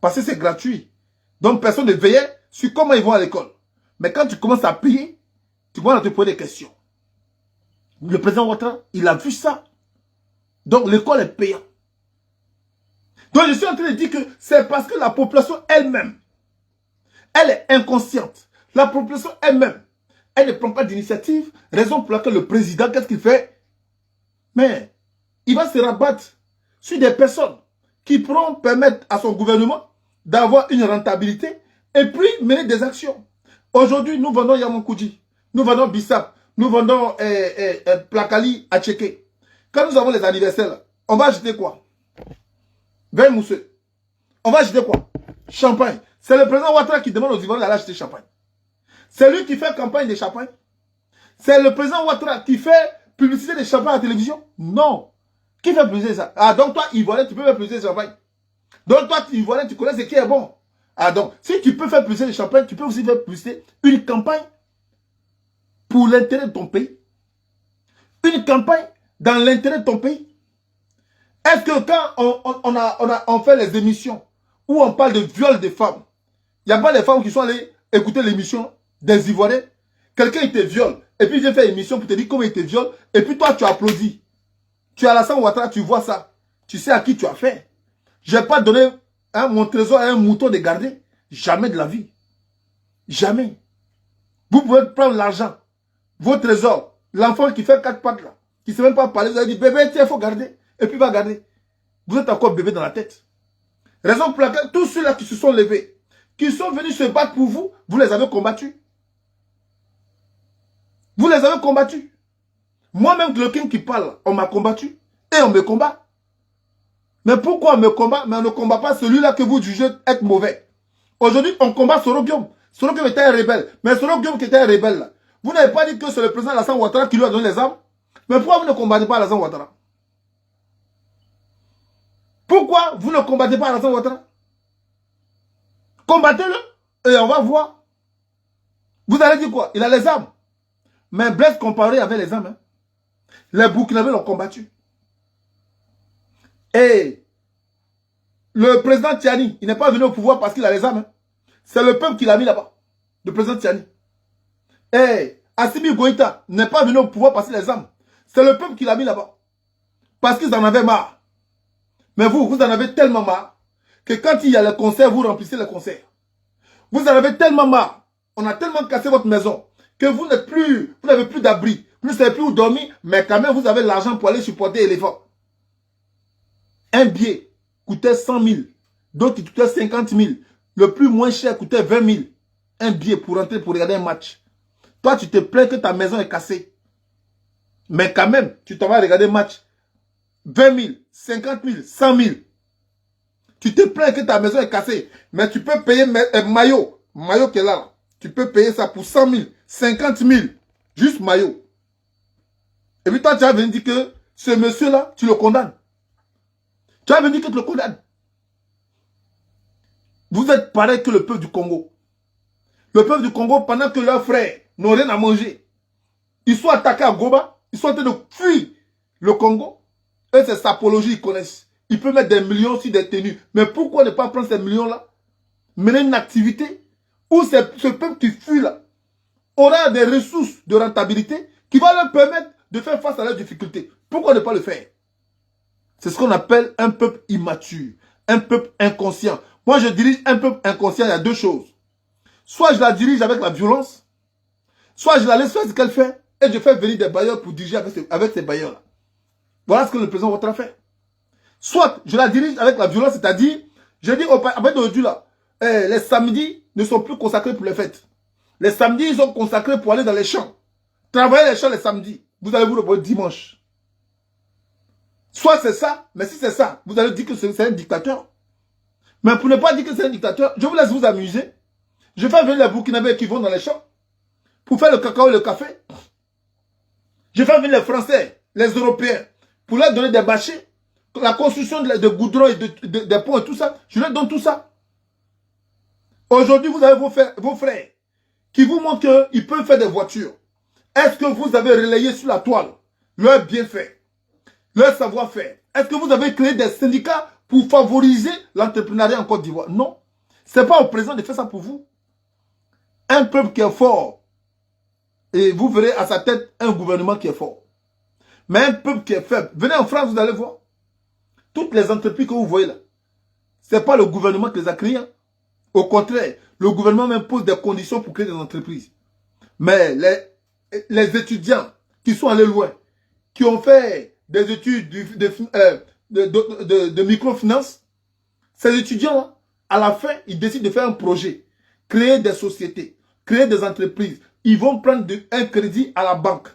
Parce que c'est gratuit. Donc, personne ne veillait sur comment ils vont à l'école. Mais quand tu commences à payer, tu commences à te poser des questions. Le président Ouattara, il a vu ça. Donc, l'école est payante. Donc, je suis en train de dire que c'est parce que la population elle-même, elle est inconsciente. La population elle-même, elle ne prend pas d'initiative. Raison pour laquelle le président, qu'est-ce qu'il fait? Mais il va se rabattre sur des personnes qui pourront permettre à son gouvernement d'avoir une rentabilité et puis mener des actions. Aujourd'hui, nous vendons Yamoukouji, nous vendons Bissap, nous vendons Plakali à Tchéké. Quand nous avons les anniversaires, là, on va acheter quoi? Vin mousseux. On va acheter quoi? Champagne. C'est le président Ouattara qui demande aux Ivoiriens d'aller acheter champagne. C'est lui qui fait campagne de champagne. C'est le président Ouattara qui fait publicité de champagne à la télévision. Non. Qui fait publicité ça? Ah, donc toi, Ivoirien, tu peux faire publicité de champagne. Donc toi, Ivoirien, tu connais ce qui est bon. Ah donc, si tu peux faire pousser le champagne, tu peux aussi faire pousser une campagne pour l'intérêt de ton pays. Une campagne dans l'intérêt de ton pays. Est-ce que quand on fait les émissions où on parle de viol des femmes, il n'y a pas les femmes qui sont allées écouter l'émission des Ivoiriens? Quelqu'un il te viole, et puis il vient faire une émission pour te dire comment il te viole, et puis toi tu applaudis. Tu es à Alassane Ouattara, tu vois ça. Tu sais à qui tu as fait. Je n'ai pas donné mon trésor à un mouton de garder. Jamais de la vie. Jamais. Vous pouvez prendre l'argent, vos trésors, l'enfant qui fait 4 pattes là, qui ne sait même pas parler, vous avez dit bébé, tiens, il faut garder. Et puis il va garder. Vous êtes encore bébé dans la tête. Raison pour laquelle tous ceux-là qui se sont levés, qui sont venus se battre pour vous, vous les avez combattus. Vous les avez combattus. Moi-même, le king qui parle, on m'a combattu. Et on me combat. Mais pourquoi on me combat? Mais on ne combat pas celui-là que vous jugez être mauvais. Aujourd'hui, on combat Soro-Guillaume. Soro-Guillaume était un rebelle. Mais Soro-Guillaume qui était un rebelle là, vous n'avez pas dit que c'est le président Alassane Ouattara qui lui a donné les armes? Mais pourquoi vous ne combattez pas Alassane Ouattara? Pourquoi vous ne combattez pas Alassane Ouattara? Combattez-le et on va voir. Vous allez dire quoi? Il a les armes. Mais Blaise Compaoré avait les armes. Hein. Les Burkinabés l'ont combattu. Et le président Tiani, il n'est pas venu au pouvoir parce qu'il a les armes. Hein. C'est le peuple qui l'a mis là-bas. Le président Tiani. Et Assimi Goïta n'est pas venu au pouvoir parce qu'il a les armes. C'est le peuple qui l'a mis là-bas. Parce qu'ils en avaient marre. Mais vous en avez tellement marre que quand il y a le concert, vous remplissez le concert. Vous en avez tellement marre. On a tellement cassé votre maison que vous n'êtes plus, vous n'avez plus d'abri. Vous ne savez plus où dormir, mais quand même vous avez l'argent pour aller supporter l'éléphant. Un billet coûtait 100 000. D'autres qui coûtaient 50 000. Le plus moins cher coûtait 20 000. Un billet pour rentrer pour regarder un match. Toi, tu te plains que ta maison est cassée. Mais quand même, tu t'en vas regarder un match. 20 000, 50 000, 100 000. Tu te plains que ta maison est cassée. Mais tu peux payer maillot. Maillot qui est là. Tu peux payer ça pour 100 000, 50 000. Juste maillot. Et puis toi, tu vas venir dire que ce monsieur-là, tu le condamnes. Tu vas venir dire que tu le condamnes. Vous êtes pareil que le peuple du Congo. Le peuple du Congo, pendant que leurs frères n'ont rien à manger, ils sont attaqués à Goma, ils sont en train de fuir le Congo. Eux, c'est sa apologie, ils connaissent. Ils peuvent mettre des millions sur des tenues. Mais pourquoi ne pas prendre ces millions-là, mener une activité où ce peuple qui fuit là aura des ressources de rentabilité qui vont leur permettre de faire face à leurs difficultés. Pourquoi ne pas le faire? C'est ce qu'on appelle un peuple immature, un peuple inconscient. Moi, je dirige un peuple inconscient, il y a deux choses. Soit je la dirige avec la violence, soit je la laisse faire ce qu'elle fait et je fais venir des bailleurs pour diriger avec ces bailleurs-là. Voilà ce que le président Ouattara fait. Soit je la dirige avec la violence, c'est-à-dire, je dis à partir d'aujourd'hui là, les samedis ne sont plus consacrés pour les fêtes. Les samedis, ils sont consacrés pour aller dans les champs. Travailler les champs les samedis. Vous allez vous reposer dimanche. Soit c'est ça, mais si c'est ça, vous allez dire que c'est un dictateur. Mais pour ne pas dire que c'est un dictateur, je vous laisse vous amuser. Je fais venir les Burkinabés qui vont dans les champs pour faire le cacao et le café. Je fais venir les Français, les Européens, pour leur donner des bâchers, la construction de goudron et des ponts et tout ça. Je leur donne tout ça. Aujourd'hui, vous avez vos frères qui vous montrent qu'ils peuvent faire des voitures. Est-ce que vous avez relayé sur la toile leur bienfait, leur savoir-faire? Est-ce que vous avez créé des syndicats pour favoriser l'entrepreneuriat en Côte d'Ivoire? Non. Ce n'est pas au président de faire ça pour vous. Un peuple qui est fort, et vous verrez à sa tête un gouvernement qui est fort. Mais un peuple qui est faible. Venez en France, vous allez voir. Toutes les entreprises que vous voyez là, ce n'est pas le gouvernement qui les a créées. Hein. Au contraire, le gouvernement impose des conditions pour créer des entreprises. Mais les étudiants qui sont allés loin, qui ont fait des études de microfinance, ces étudiants, à la fin, ils décident de faire un projet, créer des sociétés, créer des entreprises. Ils vont prendre un crédit à la banque.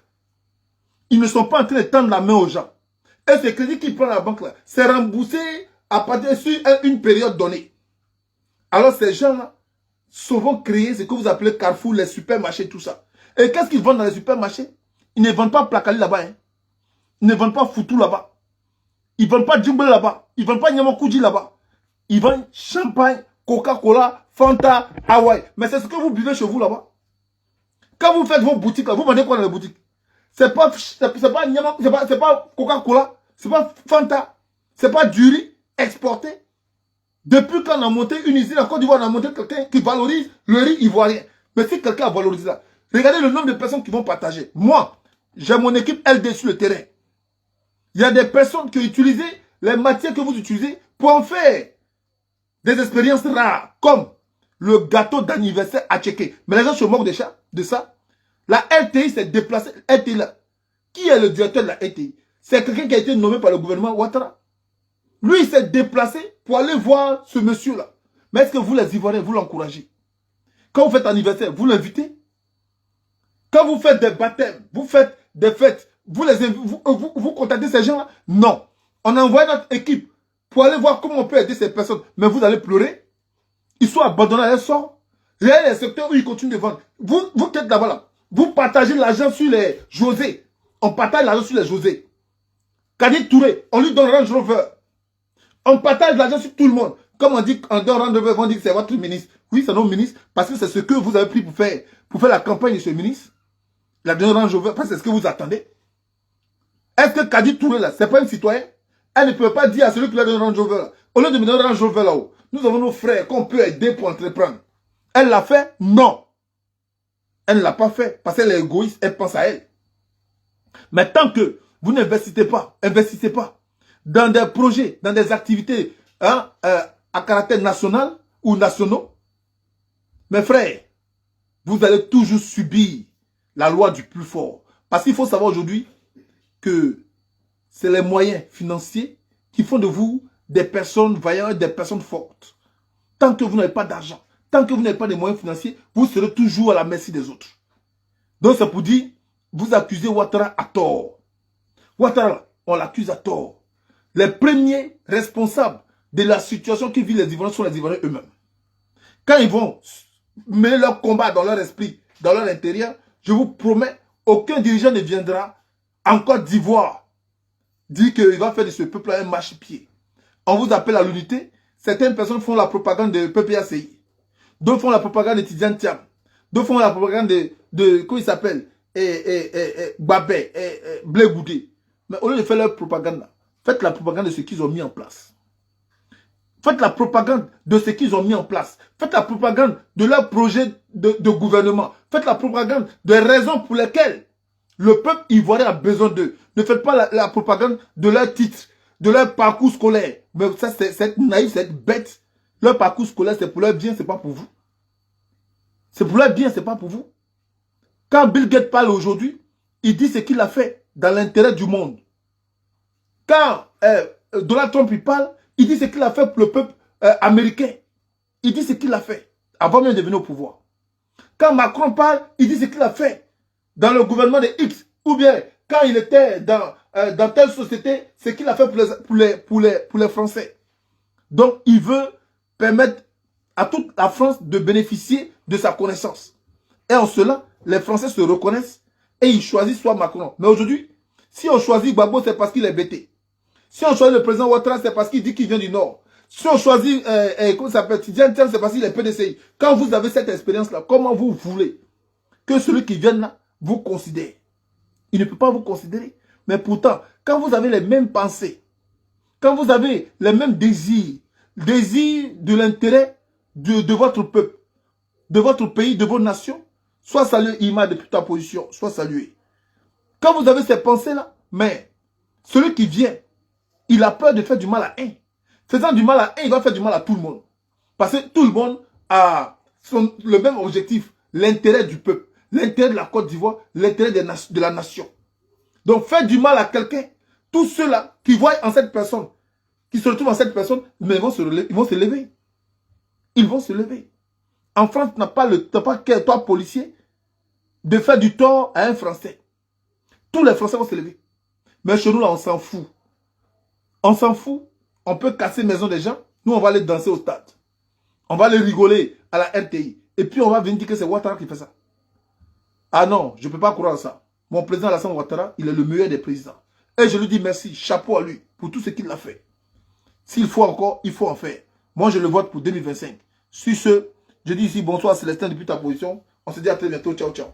Ils ne sont pas en train de tendre la main aux gens. Et ce crédit qu'ils prennent à la banque, là, c'est remboursé à partir sur une période donnée. Alors ces gens-là, souvent créer ce que vous appelez Carrefour, les supermarchés, tout ça. Et qu'est-ce qu'ils vendent dans les supermarchés? Ils ne vendent pas Placali là-bas. Hein. Ils ne vendent pas Foutou là-bas. Ils ne vendent pas Djumble là-bas. Ils ne vendent pas Nyamakoudji là-bas. Ils vendent champagne, Coca-Cola, Fanta, Hawaii. Mais c'est ce que vous buvez chez vous là-bas. Quand vous faites vos boutiques, là, vous vendez quoi dans les boutiques? C'est pas Coca-Cola, c'est pas Fanta, c'est pas du riz exporté. Depuis qu'on a monté une usine en Côte d'Ivoire, on a monté quelqu'un qui valorise le riz ivoirien. Mais si quelqu'un a valorisé ça, regardez le nombre de personnes qui vont partager. Moi, j'ai mon équipe LD sur le terrain. Il y a des personnes qui ont utilisé les matières que vous utilisez pour en faire des expériences rares, comme le gâteau d'anniversaire à checker. Mais les gens se moquent de ça. La LTI s'est déplacée. LTI là. Qui est le directeur de la LTI? C'est quelqu'un qui a été nommé par le gouvernement Ouattara. Lui, il s'est déplacé pour aller voir ce monsieur-là. Mais est-ce que vous, les Ivoiriens, vous l'encouragez? Quand vous faites anniversaire, vous l'invitez? Quand vous faites des baptêmes, vous faites des fêtes, vous contactez ces gens-là? Non. On a envoyé notre équipe pour aller voir comment on peut aider ces personnes. Mais vous allez pleurer. Ils sont abandonnés à leur sort. Regardez les secteurs où ils continuent de vendre. Vous qui êtes là-bas, là, vous partagez l'argent sur les José. On partage l'argent sur les José. Kadi Touré, on lui donne Range Rover. On partage l'argent sur tout le monde. Comme on dit, on donne Range Rover, on dit que c'est votre ministre. Oui, c'est notre ministre, parce que c'est ce que vous avez pris pour faire la campagne de ce ministre. La donne Range Rover, parce que c'est ce que vous attendez. Est-ce que Kadi Touré, là, c'est pas une citoyenne? Elle ne peut pas dire à celui qui lui a donné Range Rover, là, au lieu de me donner Range Rover là-haut, nous avons nos frères qu'on peut aider pour entreprendre. Elle l'a fait? Non. Elle ne l'a pas fait, parce qu'elle est égoïste, elle pense à elle. Mais tant que vous n'investissez pas dans des projets, dans des activités à caractère national ou nationaux, mes frères, vous allez toujours subir la loi du plus fort. Parce qu'il faut savoir aujourd'hui que c'est les moyens financiers qui font de vous des personnes vaillantes, des personnes fortes. Tant que vous n'avez pas d'argent, tant que vous n'avez pas de moyens financiers, vous serez toujours à la merci des autres. Donc c'est pour dire, vous accusez Ouattara à tort. Ouattara, on l'accuse à tort. Les premiers responsables de la situation qui vivent les Ivoiriens sont les Ivoiriens eux-mêmes. Quand ils vont mener leur combat dans leur esprit, dans leur intérieur, je vous promets, aucun dirigeant ne viendra en Côte d'Ivoire dire qu'il va faire de ce peuple un marchepied. On vous appelle à l'unité. Certaines personnes font la propagande de PPACI. D'autres font la propagande de Tidiane Thiam. D'autres font la propagande de comment il s'appelle Babé, Blé Goudé. Mais au lieu de faire leur propagande, faites la propagande de ce qu'ils ont mis en place. Faites la propagande de ce qu'ils ont mis en place. Faites la propagande de leur projet de gouvernement. Faites la propagande des raisons pour lesquelles le peuple ivoirien a besoin d'eux. Ne faites pas la propagande de leur titre, de leur parcours scolaire. Mais ça, c'est naïf, c'est bête. Leur parcours scolaire, c'est pour leur bien, c'est pas pour vous. C'est pour leur bien, c'est pas pour vous. Quand Bill Gates parle aujourd'hui, il dit ce qu'il a fait dans l'intérêt du monde. Quand Donald Trump il parle, il dit ce qu'il a fait pour le peuple américain. Il dit ce qu'il a fait avant même de venir au pouvoir. Quand Macron parle, il dit ce qu'il a fait dans le gouvernement de X. Ou bien quand il était dans telle société, ce qu'il a fait pour les Français. Donc il veut permettre à toute la France de bénéficier de sa connaissance. Et en cela, les Français se reconnaissent et ils choisissent soit Macron. Mais aujourd'hui, si on choisit Gbagbo, c'est parce qu'il est bêté. Si on choisit le président Ouattara, c'est parce qu'il dit qu'il vient du Nord. Si on choisit, comment ça s'appelle, Tidiane Thiam, c'est parce qu'il est PDCI. Quand vous avez cette expérience-là, comment vous voulez que celui qui vient là vous considère? Il ne peut pas vous considérer. Mais pourtant, quand vous avez les mêmes pensées, quand vous avez les mêmes désirs de l'intérêt de votre peuple, de votre pays, de vos nations, soit salué Ima depuis ta position, soit salué. Quand vous avez ces pensées-là, mais celui qui vient, il a peur de faire du mal à un. Faisant du mal à un, il va faire du mal à tout le monde. Parce que tout le monde a le même objectif, l'intérêt du peuple, l'intérêt de la Côte d'Ivoire, l'intérêt de la nation. Donc faire du mal à quelqu'un, tous ceux-là qui voient en cette personne, qui se retrouvent en cette personne, mais ils vont se lever. Ils vont se lever. En France, tu n'as pas toi, policier, de faire du tort à un Français. Tous les Français vont se lever. Mais chez nous, là, on s'en fout. On s'en fout. On peut casser les maisons des gens. Nous, on va aller danser au stade. On va aller rigoler à la RTI. Et puis, on va venir dire que c'est Ouattara qui fait ça. Ah non, je ne peux pas croire à ça. Mon président Alassane Ouattara, il est le meilleur des présidents. Et je lui dis merci, chapeau à lui, pour tout ce qu'il a fait. S'il faut encore, il faut en faire. Moi, je le vote pour 2025. Sur ce, Je dis ici bonsoir Célestin depuis ta position. On se dit à très bientôt. Ciao, ciao.